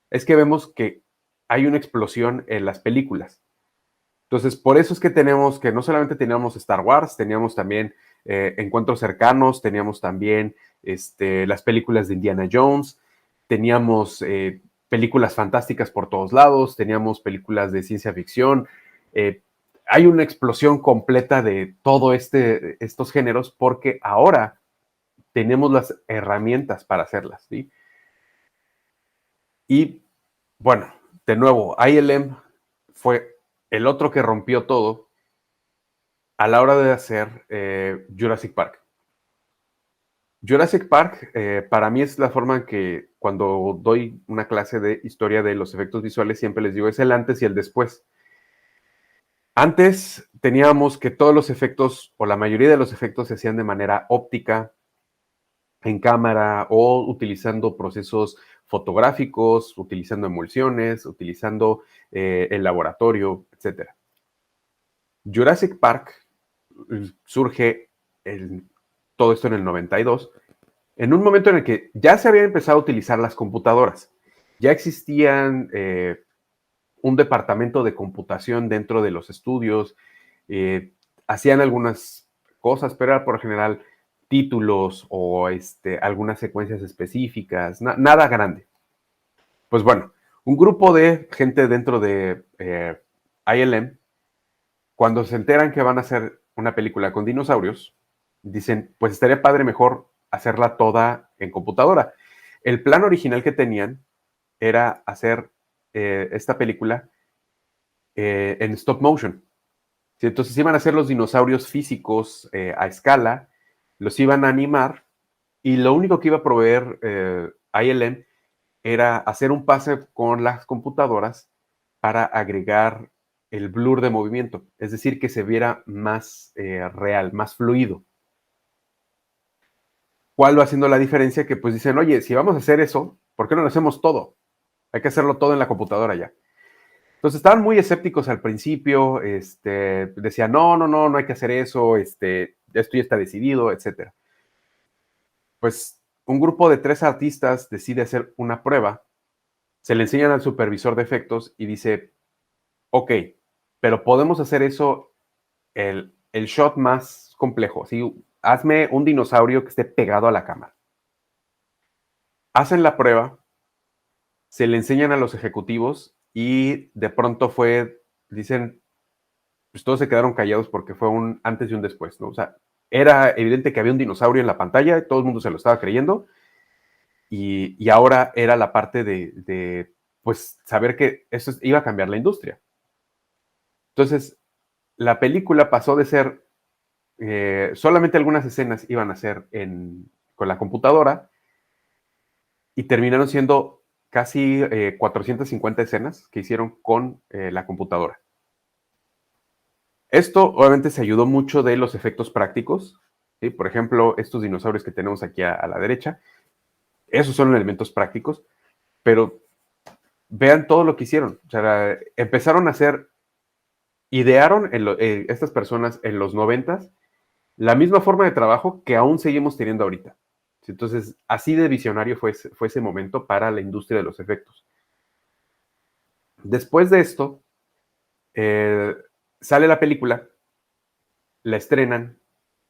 es que vemos que hay una explosión en las películas. Entonces, por eso es que tenemos que no solamente teníamos Star Wars, teníamos también Encuentros Cercanos, teníamos también las películas de Indiana Jones, teníamos películas fantásticas por todos lados, teníamos películas de ciencia ficción. eh, Hay una explosión completa de todo estos géneros porque ahora tenemos las herramientas para hacerlas, ¿sí? Y bueno, de nuevo, ILM fue el otro que rompió todo a la hora de hacer Jurassic Park. Jurassic Park para mí es la forma en que cuando doy una clase de historia de los efectos visuales siempre les digo es el antes y el después. Antes teníamos que todos los efectos o la mayoría de los efectos se hacían de manera óptica, en cámara o utilizando procesos fotográficos, utilizando emulsiones, utilizando el laboratorio, etc. Jurassic Park surge todo esto en el 92, en un momento en el que ya se habían empezado a utilizar las computadoras. Ya existían un departamento de computación dentro de los estudios, hacían algunas cosas, pero era por lo general títulos o algunas secuencias específicas, nada grande. Pues bueno, un grupo de gente dentro de ILM, cuando se enteran que van a hacer una película con dinosaurios, dicen, pues estaría padre mejor hacerla toda en computadora. El plan original que tenían era hacer esta película en stop motion. ¿Sí? Entonces iban a hacer los dinosaurios físicos a escala, los iban a animar y lo único que iba a proveer ILM era hacer un pase con las computadoras para agregar el blur de movimiento, es decir, que se viera más real, más fluido. ¿Cuál va haciendo la diferencia? Que pues dicen, oye, si vamos a hacer eso, ¿por qué no lo hacemos todo? Hay que hacerlo todo en la computadora ya. Entonces estaban muy escépticos al principio, decían, no hay que hacer eso, esto ya está decidido, etcétera. Pues un grupo de 3 artistas decide hacer una prueba, se le enseñan al supervisor de efectos y dice, ok, pero podemos hacer eso el shot más complejo, ¿sí? Hazme un dinosaurio que esté pegado a la cámara. Hacen la prueba, se le enseñan a los ejecutivos y de pronto dicen, pues todos se quedaron callados porque fue un antes y un después, ¿no? O sea, era evidente que había un dinosaurio en la pantalla, y todo el mundo se lo estaba creyendo, y ahora era la parte pues, saber que eso iba a cambiar la industria. Entonces, la película pasó de ser, solamente algunas escenas iban a ser con la computadora, y terminaron siendo casi 450 escenas que hicieron con la computadora. Esto obviamente se ayudó mucho de los efectos prácticos, ¿sí? Por ejemplo, estos dinosaurios que tenemos aquí a la derecha, esos son elementos prácticos, pero vean todo lo que hicieron. O sea, empezaron a hacer, idearon estas personas en los 90s la misma forma de trabajo que aún seguimos teniendo ahorita. Entonces, así de visionario fue ese momento para la industria de los efectos. Después de esto, eh, sale la película, la estrenan,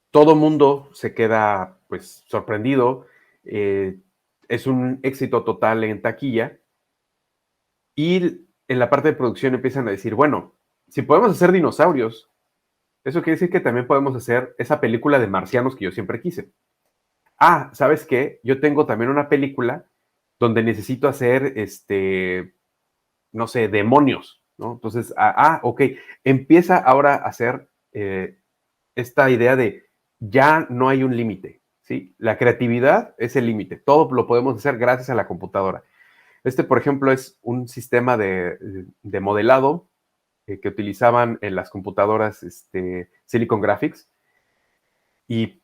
todo mundo se queda pues sorprendido, eh, es un éxito total en taquilla y en la parte de producción empiezan a decir, bueno, si podemos hacer dinosaurios, eso quiere decir que también podemos hacer esa película de marcianos que yo siempre quise. Ah, ¿sabes qué? Yo tengo también una película donde necesito hacer, no sé, demonios, ¿no? Entonces, ok, empieza ahora a hacer esta idea de ya no hay un límite, ¿sí? La creatividad es el límite, todo lo podemos hacer gracias a la computadora. Por ejemplo, es un sistema de modelado que utilizaban en las computadoras Silicon Graphics y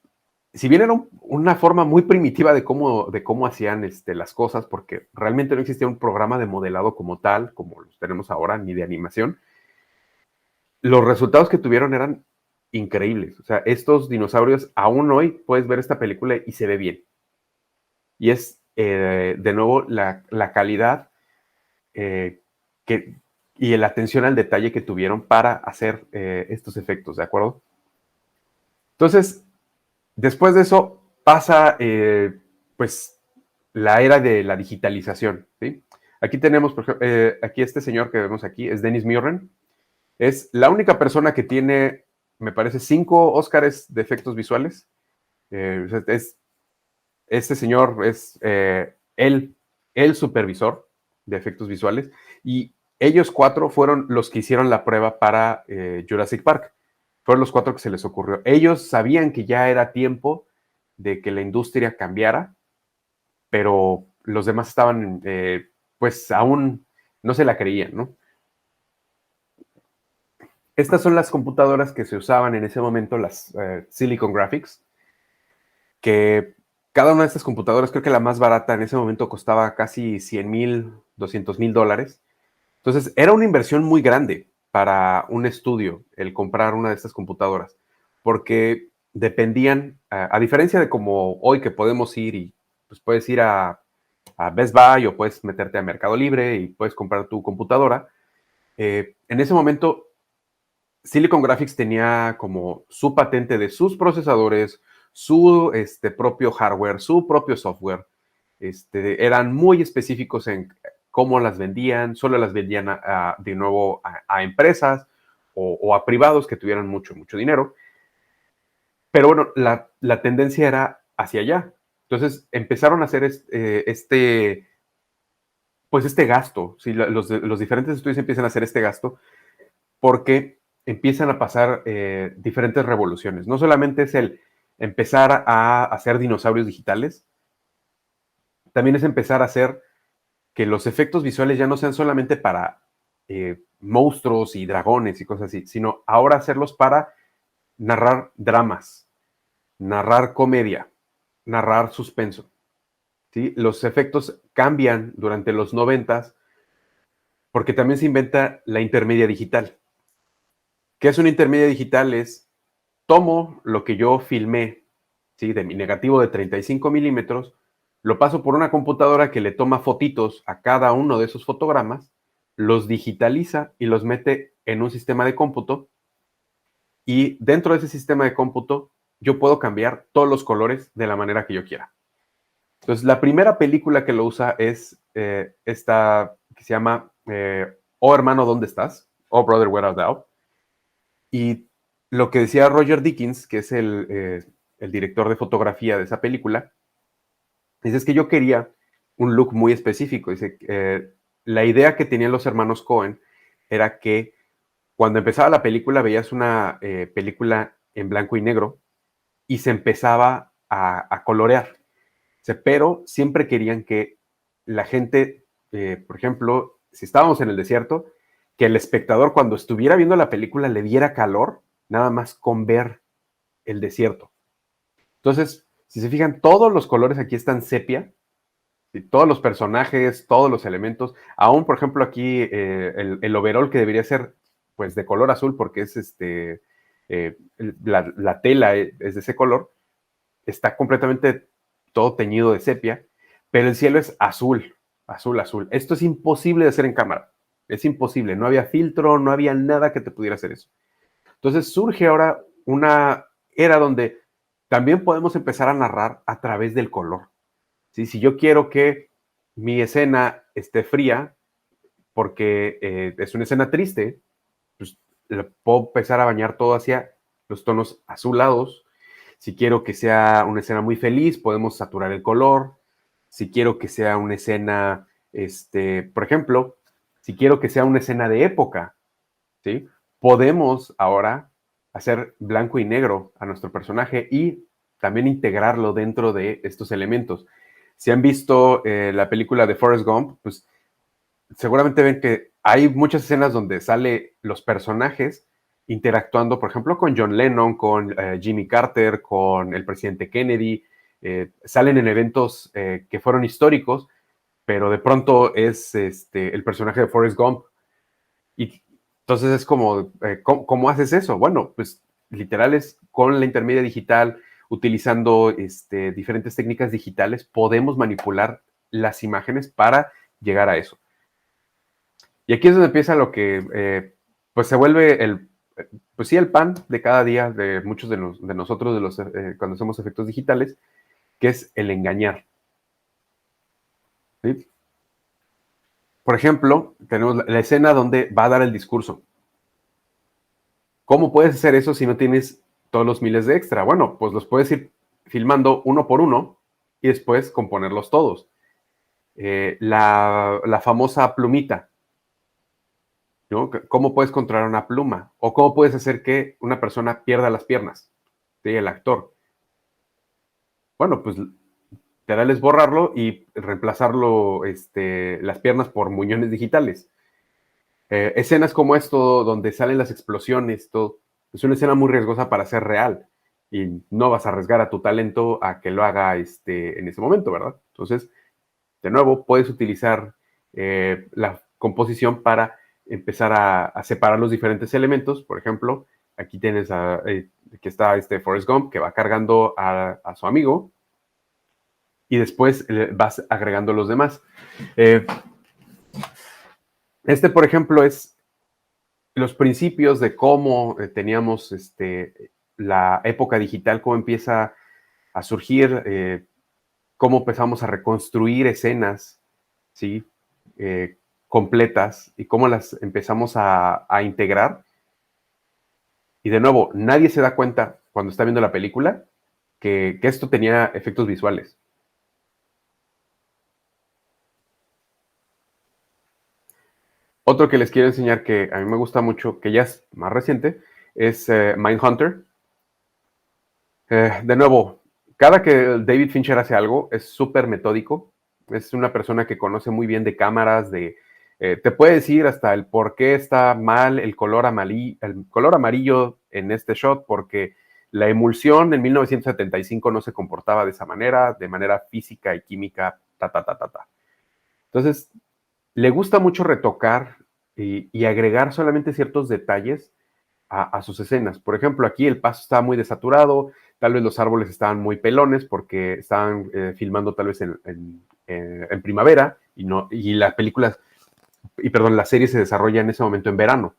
si bien era una forma muy primitiva de cómo hacían las cosas, porque realmente no existía un programa de modelado como tal, como los tenemos ahora, ni de animación, los resultados que tuvieron eran increíbles. O sea, estos dinosaurios, aún hoy puedes ver esta película y se ve bien. Y es, de nuevo, la calidad eh, que, y la atención al detalle que tuvieron para hacer estos efectos, ¿de acuerdo? Entonces, después de eso pasa, pues, la era de la digitalización, ¿sí? Aquí tenemos, por ejemplo, aquí este señor que vemos aquí es Dennis Muren. Es la única persona que tiene, me parece, 5 Óscares de efectos visuales. Este señor es el supervisor de efectos visuales y ellos 4 fueron los que hicieron la prueba para Jurassic Park. Fueron los 4 que se les ocurrió. Ellos sabían que ya era tiempo de que la industria cambiara, pero los demás estaban, pues aún no se la creían, ¿no? Estas son las computadoras que se usaban en ese momento, las Silicon Graphics, que cada una de estas computadoras, creo que la más barata en ese momento costaba casi 100,000, 200,000 dólares. Entonces, era una inversión muy grande para un estudio el comprar una de estas computadoras, porque dependían, a diferencia de como hoy que podemos ir y pues puedes ir a Best Buy o puedes meterte a Mercado Libre y puedes comprar tu computadora, en ese momento Silicon Graphics tenía como su patente de sus procesadores, su propio hardware, su propio software. Eran muy específicos en cómo las vendían, solo las vendían de nuevo a empresas o a privados que tuvieran mucho, mucho dinero. Pero bueno, la tendencia era hacia allá. Entonces empezaron a hacer pues este gasto. ¿Sí? Los diferentes estudios empiezan a hacer este gasto porque empiezan a pasar diferentes revoluciones. No solamente es el empezar a hacer dinosaurios digitales, también es empezar a hacer que los efectos visuales ya no sean solamente para monstruos y dragones y cosas así, sino ahora hacerlos para narrar dramas, narrar comedia, narrar suspenso. ¿Sí? Los efectos cambian durante los 90 porque también se inventa la intermedia digital. ¿Qué es una intermedia digital? Es tomo lo que yo filmé, ¿sí? De mi negativo de 35 milímetros, lo paso por una computadora que le toma fotitos a cada uno de esos fotogramas, los digitaliza y los mete en un sistema de cómputo y dentro de ese sistema de cómputo yo puedo cambiar todos los colores de la manera que yo quiera. Entonces, la primera película que lo usa es esta que se llama Oh hermano, ¿dónde estás? Oh brother, where art thou? Y lo que decía Roger Dickens, que es el director de fotografía de esa película, es que yo quería un look muy específico. Dice, la idea que tenían los hermanos Cohen era que cuando empezaba la película veías una película en blanco y negro y se empezaba a colorear. Pero siempre querían que la gente, por ejemplo, si estábamos en el desierto, que el espectador cuando estuviera viendo la película le diera calor nada más con ver el desierto. Entonces, si se fijan, todos los colores aquí están sepia, ¿sí? Todos los personajes, todos los elementos, aún por ejemplo aquí el overall que debería ser pues de color azul porque es la tela es de ese color, está completamente todo teñido de sepia, pero el cielo es azul, azul, azul. Esto es imposible de hacer en cámara, es imposible, no había filtro, no había nada que te pudiera hacer eso. Entonces surge ahora una era donde también podemos empezar a narrar a través del color. ¿Sí? Si yo quiero que mi escena esté fría, porque es una escena triste, pues le puedo empezar a bañar todo hacia los tonos azulados. Si quiero que sea una escena muy feliz, podemos saturar el color. Si quiero que sea una escena, por ejemplo, si quiero que sea una escena de época, ¿sí? Podemos ahora hacer blanco y negro a nuestro personaje y también integrarlo dentro de estos elementos. Si han visto la película de Forrest Gump, pues seguramente ven que hay muchas escenas donde sale los personajes interactuando, por ejemplo, con John Lennon, con Jimmy Carter, con el presidente Kennedy, salen en eventos que fueron históricos, pero de pronto es el personaje de Forrest Gump. Y entonces es como, ¿cómo haces eso? Bueno, pues literales con la intermedia digital, utilizando diferentes técnicas digitales, podemos manipular las imágenes para llegar a eso. Y aquí es donde empieza lo que pues se vuelve pues sí, el pan de cada día de muchos de nosotros cuando hacemos efectos digitales, que es el engañar. ¿Sí? Por ejemplo, tenemos la escena donde va a dar el discurso. ¿Cómo puedes hacer eso si no tienes todos los miles de extra? Bueno, pues los puedes ir filmando uno por uno y después componerlos todos. La famosa plumita, ¿no? ¿Cómo puedes controlar una pluma? ¿O cómo puedes hacer que una persona pierda las piernas? ¿Sí? El actor. Bueno, pues literal es borrarlo y reemplazarlo, las piernas por muñones digitales. Escenas como esto, donde salen las explosiones, todo, es una escena muy riesgosa para ser real y no vas a arriesgar a tu talento a que lo haga en ese momento, ¿verdad? Entonces, de nuevo, puedes utilizar la composición para empezar a separar los diferentes elementos. Por ejemplo, aquí tienes que está Forrest Gump, que va cargando a su amigo y después vas agregando los demás. Por ejemplo, es los principios de cómo teníamos la época digital, cómo empieza a surgir, cómo empezamos a reconstruir escenas, ¿sí? Completas y cómo las empezamos a integrar. Y de nuevo, nadie se da cuenta cuando está viendo la película que esto tenía efectos visuales. Otro que les quiero enseñar que a mí me gusta mucho, que ya es más reciente, es Mindhunter. De nuevo, cada que David Fincher hace algo es súper metódico. Es una persona que conoce muy bien de cámaras, te puede decir hasta el por qué está mal el color amarillo en este shot, porque la emulsión en 1975 no se comportaba de esa manera, de manera física y química, ta. Entonces, le gusta mucho retocar y agregar solamente ciertos detalles a sus escenas. Por ejemplo, aquí el paso estaba muy desaturado, tal vez los árboles estaban muy pelones porque estaban filmando tal vez en primavera y la serie se desarrolla en ese momento en verano.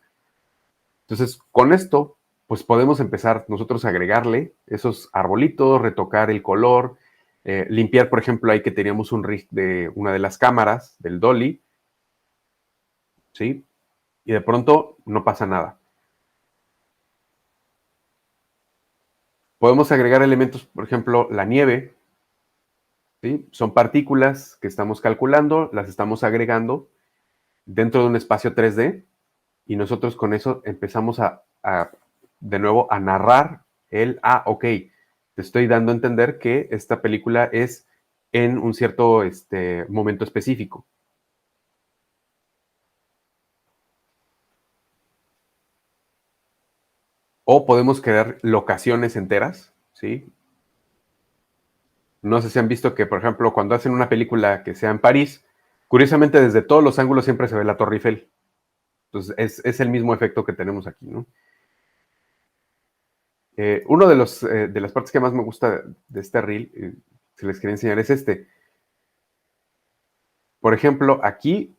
Entonces, con esto, pues podemos empezar nosotros a agregarle esos arbolitos, retocar el color, limpiar, por ejemplo, ahí que teníamos un rig de una de las cámaras, del dolly, ¿sí? Y de pronto no pasa nada. Podemos agregar elementos, por ejemplo, la nieve, ¿sí? Son partículas que estamos calculando, las estamos agregando dentro de un espacio 3D y nosotros con eso empezamos de nuevo, a narrar ok, te estoy dando a entender que esta película es en un cierto momento específico. O podemos crear locaciones enteras, ¿sí? No sé si han visto que, por ejemplo, cuando hacen una película que sea en París, curiosamente desde todos los ángulos siempre se ve la Torre Eiffel. Entonces es el mismo efecto que tenemos aquí, ¿no? Uno de las partes que más me gusta de este reel, si les quería enseñar, es este. Por ejemplo, aquí,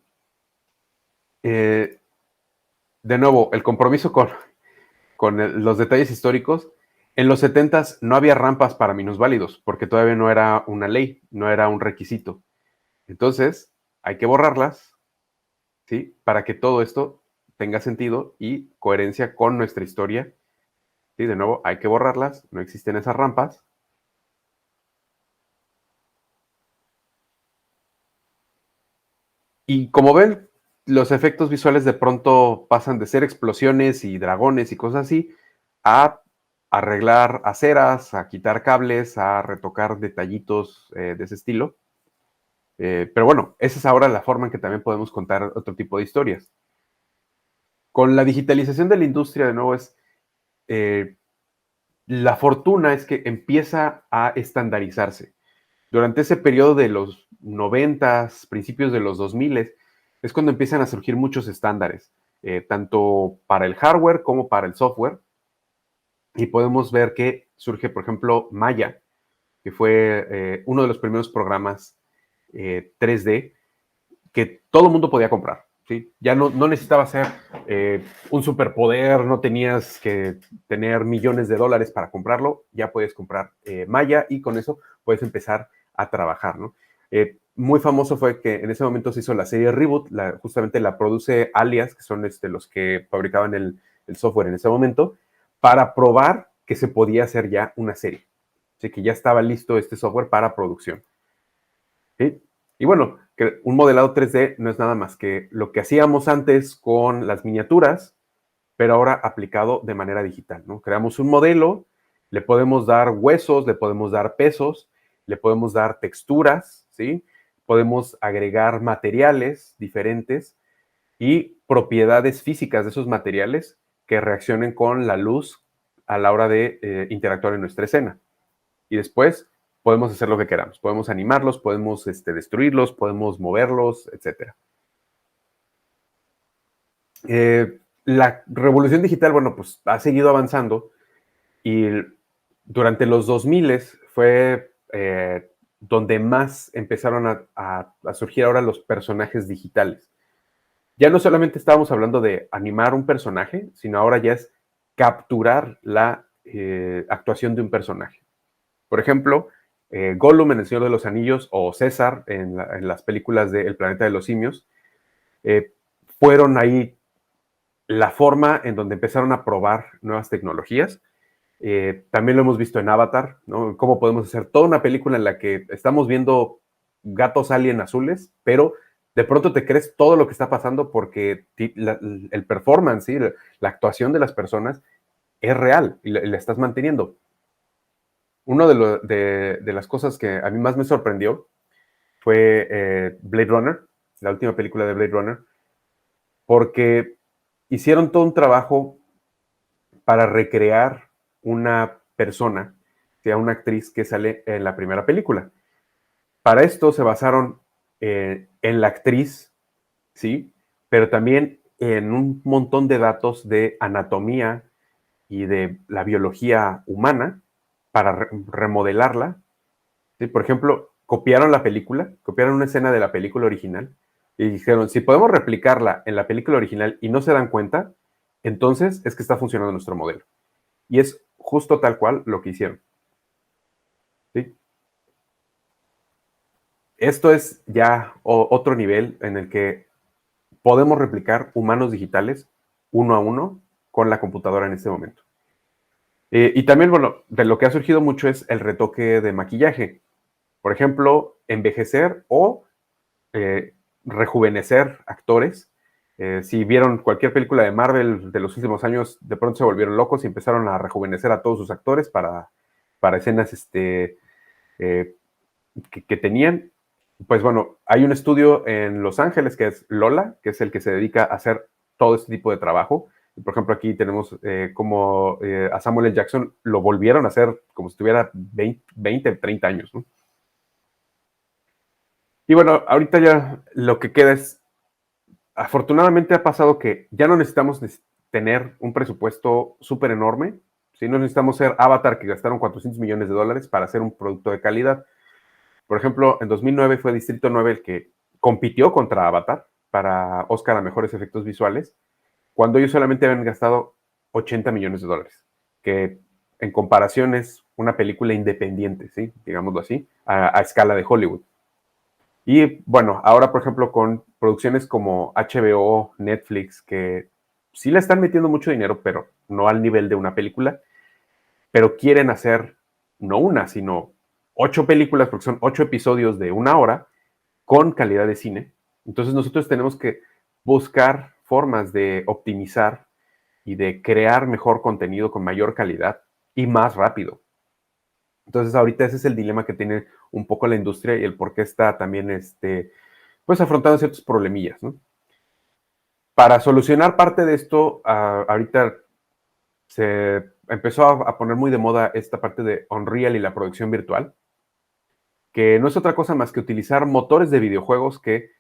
de nuevo, el compromiso con los detalles históricos. En los 70s no había rampas para minusválidos, porque todavía no era una ley, no era un requisito. Entonces, hay que borrarlas, ¿sí? Para que todo esto tenga sentido y coherencia con nuestra historia. ¿Sí? De nuevo, hay que borrarlas, no existen esas rampas. Y como ven, los efectos visuales de pronto pasan de ser explosiones y dragones y cosas así a arreglar aceras, a quitar cables, a retocar detallitos de ese estilo. Pero bueno, esa es ahora la forma en que también podemos contar otro tipo de historias. Con la digitalización de la industria, de nuevo, la fortuna es que empieza a estandarizarse. Durante ese periodo de los 90s, principios de los 2000, es cuando empiezan a surgir muchos estándares, tanto para el hardware como para el software. y podemos ver que surge, por ejemplo, Maya, que fue uno de los primeros programas 3D que todo el mundo podía comprar. ¿Sí? Ya no necesitaba ser un superpoder, no tenías que tener millones de dólares para comprarlo, ya puedes comprar Maya y con eso puedes empezar a trabajar, ¿no? Muy famoso fue que en ese momento se hizo la serie Reboot, justamente la produce Alias, que son los que fabricaban el software en ese momento, para probar que se podía hacer ya una serie. Así que ya estaba listo este software para producción. ¿Sí? Y bueno, que un modelado 3D no es nada más que lo que hacíamos antes con las miniaturas, pero ahora aplicado de manera digital, ¿no? Creamos un modelo, le podemos dar huesos, le podemos dar pesos, le podemos dar texturas, ¿sí? Podemos agregar materiales diferentes y propiedades físicas de esos materiales que reaccionen con la luz a la hora de interactuar en nuestra escena. Y después podemos hacer lo que queramos. Podemos animarlos, podemos destruirlos, podemos moverlos, etc. La revolución digital, bueno, pues ha seguido avanzando y durante los 2000 fue donde más empezaron a surgir ahora los personajes digitales. Ya no solamente estábamos hablando de animar un personaje, sino ahora ya es capturar la actuación de un personaje. Por ejemplo, Gollum en El Señor de los Anillos o César en las películas de El Planeta de los Simios, eh, fueron ahí la forma en donde empezaron a probar nuevas tecnologías. También lo hemos visto en Avatar, ¿no? Cómo podemos hacer toda una película en la que estamos viendo gatos alien azules, pero de pronto te crees todo lo que está pasando porque el performance, ¿sí? La actuación de las personas es real y la estás manteniendo. Una de las cosas que a mí más me sorprendió fue Blade Runner, la última película de Blade Runner, porque hicieron todo un trabajo para recrear una persona, sea una actriz que sale en la primera película. Para esto se basaron en la actriz, ¿sí? Pero también en un montón de datos de anatomía y de la biología humana para remodelarla. ¿Sí? Por ejemplo, copiaron la película, copiaron una escena de la película original y dijeron, si podemos replicarla en la película original y no se dan cuenta, entonces es que está funcionando nuestro modelo. Y es justo tal cual lo que hicieron. ¿Sí? Esto es ya otro nivel en el que podemos replicar humanos digitales uno a uno con la computadora en este momento. Y también, bueno, de lo que ha surgido mucho es el retoque de maquillaje. Por ejemplo, envejecer o rejuvenecer actores. Si vieron cualquier película de Marvel de los últimos años, de pronto se volvieron locos y empezaron a rejuvenecer a todos sus actores para escenas que tenían. Pues bueno, hay un estudio en Los Ángeles que es Lola, que es el que se dedica a hacer todo este tipo de trabajo. Por ejemplo, aquí tenemos como a Samuel L. Jackson lo volvieron a hacer como si tuviera 20 30 años, ¿no? Y bueno, ahorita ya lo que queda es, afortunadamente ha pasado que ya no necesitamos tener un presupuesto súper enorme, ¿sí? No necesitamos ser Avatar que gastaron 400 millones de dólares para hacer un producto de calidad. Por ejemplo, en 2009 fue Distrito 9 el que compitió contra Avatar para Oscar a mejores efectos visuales, cuando ellos solamente habían gastado 80 millones de dólares, que en comparación es una película independiente, ¿sí? Digámoslo así, a escala de Hollywood. Y bueno, ahora por ejemplo con producciones como HBO, Netflix, que sí le están metiendo mucho dinero, pero no al nivel de una película, pero quieren hacer no una, sino 8 películas, porque son 8 episodios de una hora, con calidad de cine. Entonces nosotros tenemos que buscar formas de optimizar y de crear mejor contenido con mayor calidad y más rápido. Entonces ahorita ese es el dilema que tiene un poco la industria y el por qué está también pues afrontando ciertos problemillas, ¿no? Para solucionar parte de esto, ahorita se empezó a poner muy de moda esta parte de Unreal y la producción virtual, que no es otra cosa más que utilizar motores de videojuegos que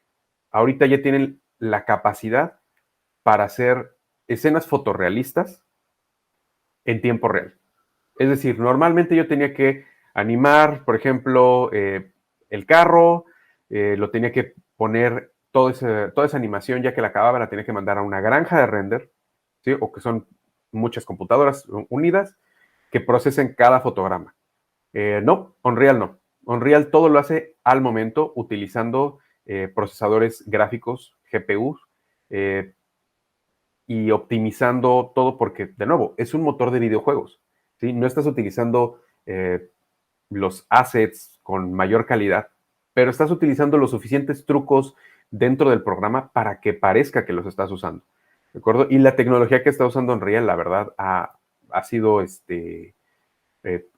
ahorita ya tienen la capacidad para hacer escenas fotorrealistas en tiempo real. Es decir, normalmente yo tenía que animar, por ejemplo, el carro, lo tenía que poner toda esa animación, ya que la acababa, la tenía que mandar a una granja de render, ¿sí? O que son muchas computadoras unidas que procesen cada fotograma. No, Unreal no. Unreal todo lo hace al momento utilizando procesadores gráficos, GPUs, eh, y optimizando todo porque, de nuevo, es un motor de videojuegos. ¿Sí? No estás utilizando los assets con mayor calidad, pero estás utilizando los suficientes trucos dentro del programa para que parezca que los estás usando. ¿De acuerdo? Y la tecnología que está usando Unreal, la verdad, ha sido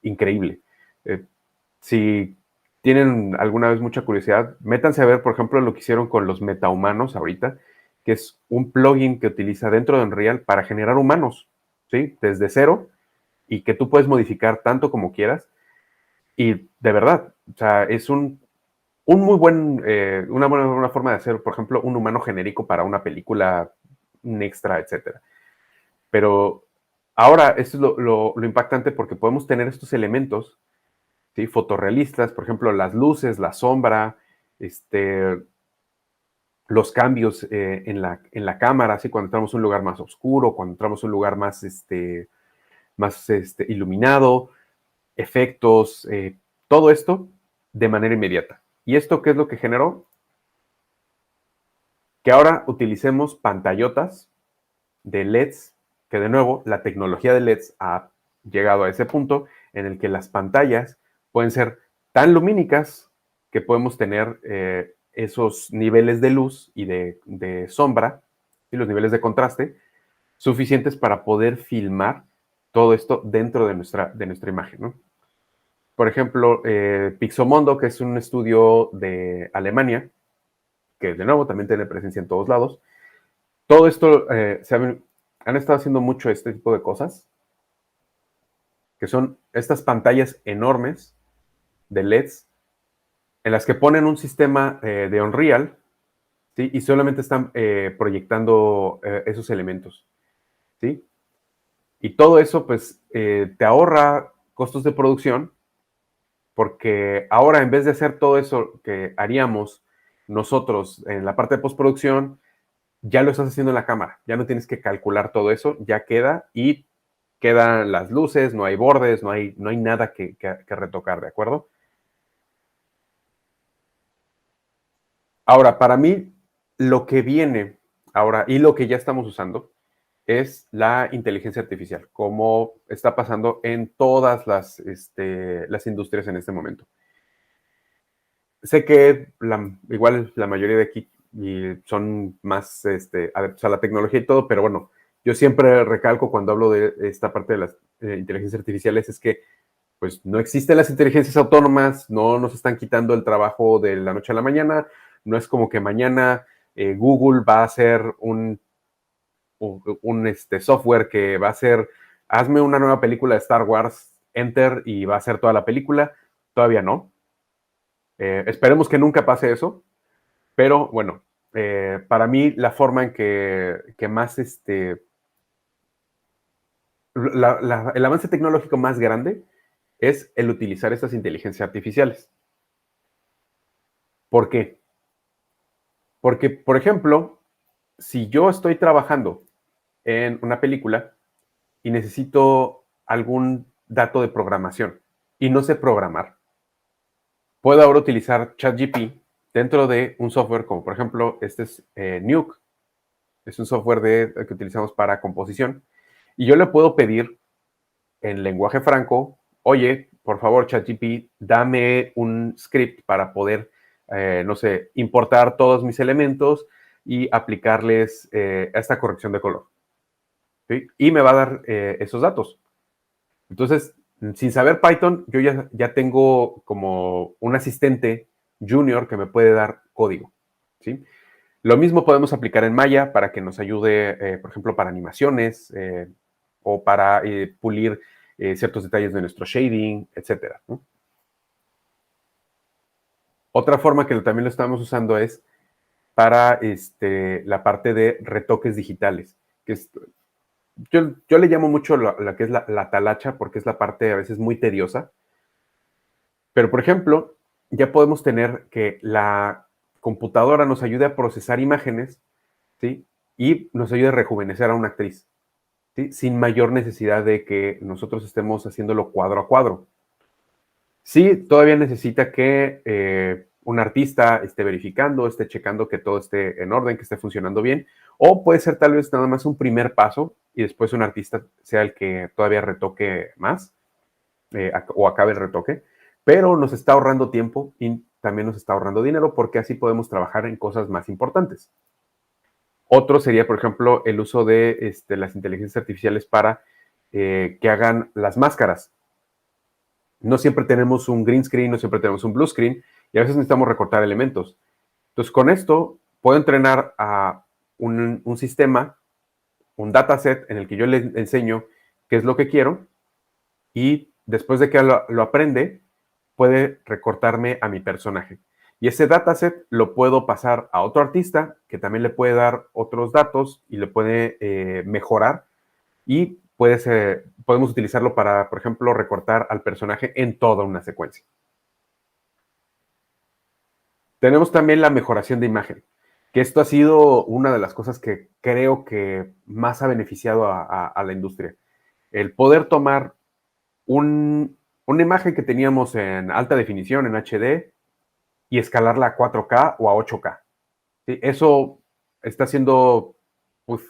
increíble. Eh, si tienen alguna vez mucha curiosidad, métanse a ver, por ejemplo, lo que hicieron con los metahumanos ahorita, que es un plugin que utiliza dentro de Unreal para generar humanos, ¿sí? Desde cero y que tú puedes modificar tanto como quieras. Y de verdad, o sea, es un muy buen, una buena forma de hacer, por ejemplo, un humano genérico para una película, un extra, etcétera. Pero ahora, esto es lo impactante porque podemos tener estos elementos, ¿sí? Fotorrealistas, por ejemplo, las luces, la sombra, los cambios en la cámara, ¿sí? Cuando entramos a un lugar más oscuro, cuando entramos a un lugar más iluminado, efectos, todo esto de manera inmediata. ¿Y esto qué es lo que generó? Que ahora utilicemos pantallotas de LEDs, que de nuevo la tecnología de LEDs ha llegado a ese punto en el que las pantallas pueden ser tan lumínicas que podemos tener esos niveles de luz y de sombra y los niveles de contraste suficientes para poder filmar todo esto dentro de nuestra imagen, ¿no? Por ejemplo, Pixomondo, que es un estudio de Alemania, que de nuevo también tiene presencia en todos lados, todo esto han estado haciendo mucho este tipo de cosas, que son estas pantallas enormes de LEDs en las que ponen un sistema de Unreal, ¿sí? Y solamente están proyectando esos elementos, ¿sí? Y todo eso, pues, te ahorra costos de producción, porque ahora en vez de hacer todo eso que haríamos nosotros en la parte de postproducción, ya lo estás haciendo en la cámara, ya no tienes que calcular todo eso, ya queda y quedan las luces, no hay bordes, no hay nada que retocar, ¿de acuerdo? Ahora, para mí, lo que viene ahora y lo que ya estamos usando es la inteligencia artificial, como está pasando en todas las industrias en este momento. Sé que igual la mayoría de aquí son más adeptos a la tecnología y todo, pero bueno, yo siempre recalco cuando hablo de esta parte de las inteligencias artificiales es que pues no existen las inteligencias autónomas, no nos están quitando el trabajo de la noche a la mañana, no es como que mañana Google va a hacer un software que va a hacer, hazme una nueva película de Star Wars, enter y va a hacer toda la película, todavía no. Esperemos que nunca pase eso, pero bueno, para mí la forma en que más el avance tecnológico más grande es el utilizar estas inteligencias artificiales. ¿Por qué? Porque, por ejemplo, si yo estoy trabajando en una película y necesito algún dato de programación y no sé programar, puedo ahora utilizar ChatGPT dentro de un software como, por ejemplo, este es Nuke, es un software que utilizamos para composición, y yo le puedo pedir en lenguaje franco, oye, por favor, ChatGPT, dame un script para poder, no sé, importar todos mis elementos y aplicarles esta corrección de color. ¿Sí? Y me va a dar esos datos. Entonces, sin saber Python, yo ya tengo como un asistente junior que me puede dar código. ¿Sí? Lo mismo podemos aplicar en Maya para que nos ayude, por ejemplo, para animaciones o para pulir ciertos detalles de nuestro shading, etcétera, ¿no? Otra forma que también lo estamos usando es para la parte de retoques digitales, que es yo le llamo mucho la que es la talacha, porque es la parte a veces muy tediosa. Pero, por ejemplo, ya podemos tener que la computadora nos ayude a procesar imágenes, ¿sí? Y nos ayude a rejuvenecer a una actriz, ¿sí? Sin mayor necesidad de que nosotros estemos haciéndolo cuadro a cuadro. Sí, todavía necesita que un artista esté verificando, esté checando que todo esté en orden, que esté funcionando bien, o puede ser tal vez nada más un primer paso y después un artista sea el que todavía retoque más o acabe el retoque, pero nos está ahorrando tiempo y también nos está ahorrando dinero porque así podemos trabajar en cosas más importantes. Otro sería, por ejemplo, el uso de las inteligencias artificiales para que hagan las máscaras. No siempre tenemos un green screen, no siempre tenemos un blue screen y a veces necesitamos recortar elementos. Entonces, con esto puedo entrenar a un sistema, un dataset en el que yo le enseño qué es lo que quiero y después de que lo aprende, puede recortarme a mi personaje. Y ese dataset lo puedo pasar a otro artista que también le puede dar otros datos y le puede mejorar y podemos utilizarlo para, por ejemplo, recortar al personaje en toda una secuencia. Tenemos también la mejoración de imagen, que esto ha sido una de las cosas que creo que más ha beneficiado a la industria. El poder tomar una imagen que teníamos en alta definición, en HD, y escalarla a 4K o a 8K. ¿Sí? Eso está siendo pues,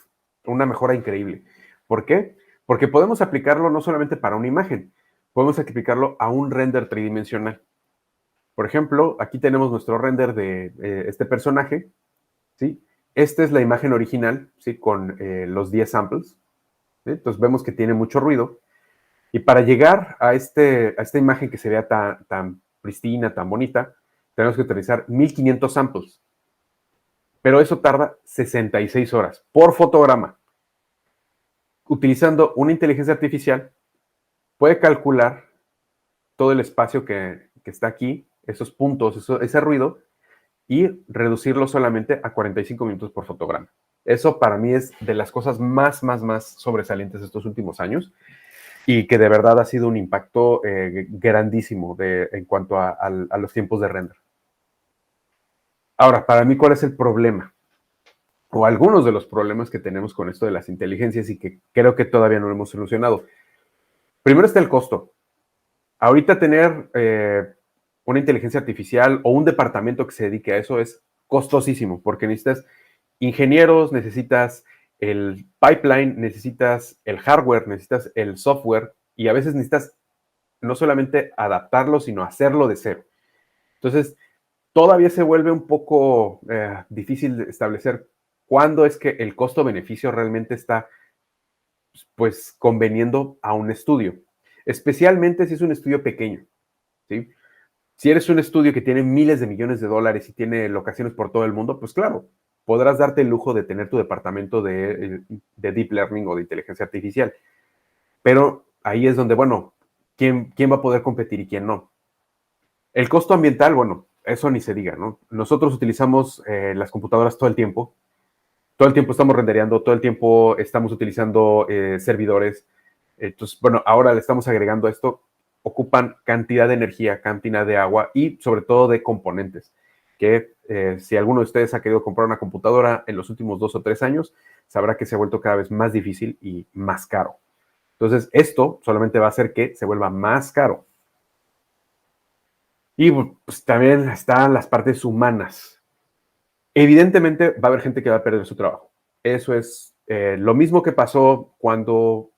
una mejora increíble. ¿Por qué? Porque podemos aplicarlo no solamente para una imagen, podemos aplicarlo a un render tridimensional. Por ejemplo, aquí tenemos nuestro render de este personaje, ¿sí? Esta es la imagen original, ¿sí? Con los 10 samples. ¿Sí? Entonces vemos que tiene mucho ruido. Y para llegar a esta imagen que se vea tan pristina, tan bonita, tenemos que utilizar 1500 samples. Pero eso tarda 66 horas por fotograma. Utilizando una inteligencia artificial, puede calcular todo el espacio que está aquí, esos puntos, ese ruido, y reducirlo solamente a 45 minutos por fotograma. Eso para mí es de las cosas más sobresalientes de estos últimos años y que de verdad ha sido un impacto grandísimo en cuanto a los tiempos de render. Ahora, para mí, ¿cuál es el problema? O algunos de los problemas que tenemos con esto de las inteligencias y que creo que todavía no lo hemos solucionado. Primero está el costo. Ahorita tener una inteligencia artificial o un departamento que se dedique a eso es costosísimo porque necesitas ingenieros, necesitas el pipeline, necesitas el hardware, necesitas el software y a veces necesitas no solamente adaptarlo, sino hacerlo de cero. Entonces, todavía se vuelve un poco difícil de establecer cuándo es que el costo-beneficio realmente está pues conveniendo a un estudio, especialmente si es un estudio pequeño, ¿sí? Si eres un estudio que tiene miles de millones de dólares y tiene locaciones por todo el mundo, pues claro, podrás darte el lujo de tener tu departamento de deep learning o de inteligencia artificial. Pero ahí es donde, bueno, ¿quién va a poder competir y quién no? El costo ambiental, bueno, eso ni se diga, ¿no? Nosotros utilizamos las computadoras todo el tiempo estamos rendereando, todo el tiempo estamos utilizando servidores. Entonces, bueno, ahora le estamos agregando esto, ocupan cantidad de energía, cantidad de agua y sobre todo de componentes, que si alguno de ustedes ha querido comprar una computadora en los últimos 2 o 3 años, sabrá que se ha vuelto cada vez más difícil y más caro. Entonces, esto solamente va a hacer que se vuelva más caro. Y pues, también están las partes humanas. Evidentemente va a haber gente que va a perder su trabajo. Eso es lo mismo que pasó cuando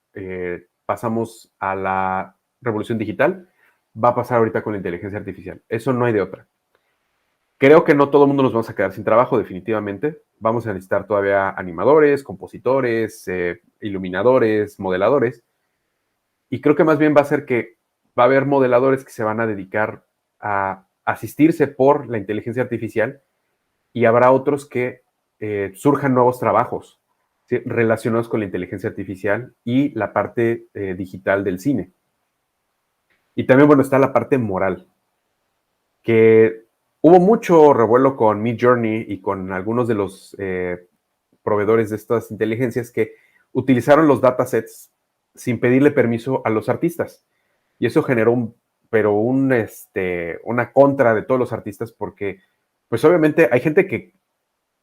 pasamos a la revolución digital, va a pasar ahorita con la inteligencia artificial. Eso no hay de otra. Creo que no todo el mundo nos vamos a quedar sin trabajo, definitivamente. Vamos a necesitar todavía animadores, compositores, iluminadores, modeladores. Y creo que más bien va a ser que va a haber modeladores que se van a dedicar a asistirse por la inteligencia artificial y habrá otros que surjan nuevos trabajos, ¿sí? Relacionados con la inteligencia artificial y la parte digital del cine. Y también, bueno, está la parte moral, que hubo mucho revuelo con Midjourney y con algunos de los proveedores de estas inteligencias que utilizaron los datasets sin pedirle permiso a los artistas. Y eso generó una contra de todos los artistas porque, pues obviamente hay gente que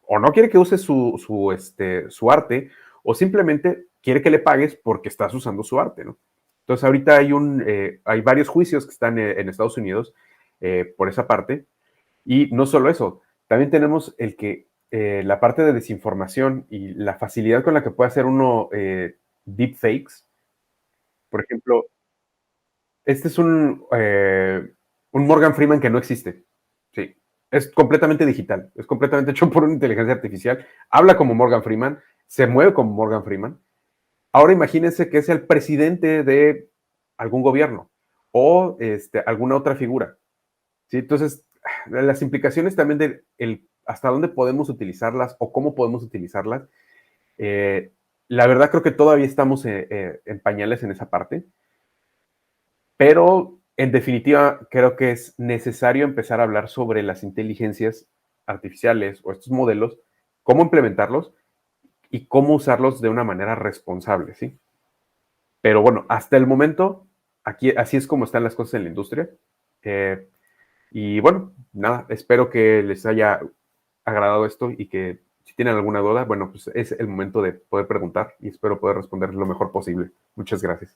o no quiere que use su arte o simplemente quiere que le pagues porque estás usando su arte, ¿no? Entonces ahorita hay varios juicios que están en Estados Unidos por esa parte. Y no solo eso, también tenemos la parte de desinformación y la facilidad con la que puede hacer uno deepfakes. Por ejemplo, este es un Morgan Freeman que no existe. Sí, es completamente digital, es completamente hecho por una inteligencia artificial. Habla como Morgan Freeman, se mueve como Morgan Freeman. Ahora imagínense que es el presidente de algún gobierno o alguna otra figura. ¿Sí? Entonces, las implicaciones también de hasta dónde podemos utilizarlas o cómo podemos utilizarlas, la verdad creo que todavía estamos en pañales en esa parte, pero en definitiva creo que es necesario empezar a hablar sobre las inteligencias artificiales o estos modelos, cómo implementarlos y cómo usarlos de una manera responsable, ¿sí? Pero bueno, hasta el momento, aquí así es como están las cosas en la industria. Eh, Y bueno, nada, espero que les haya agradado esto y que si tienen alguna duda, bueno, pues es el momento de poder preguntar y espero poder responder lo mejor posible. Muchas gracias.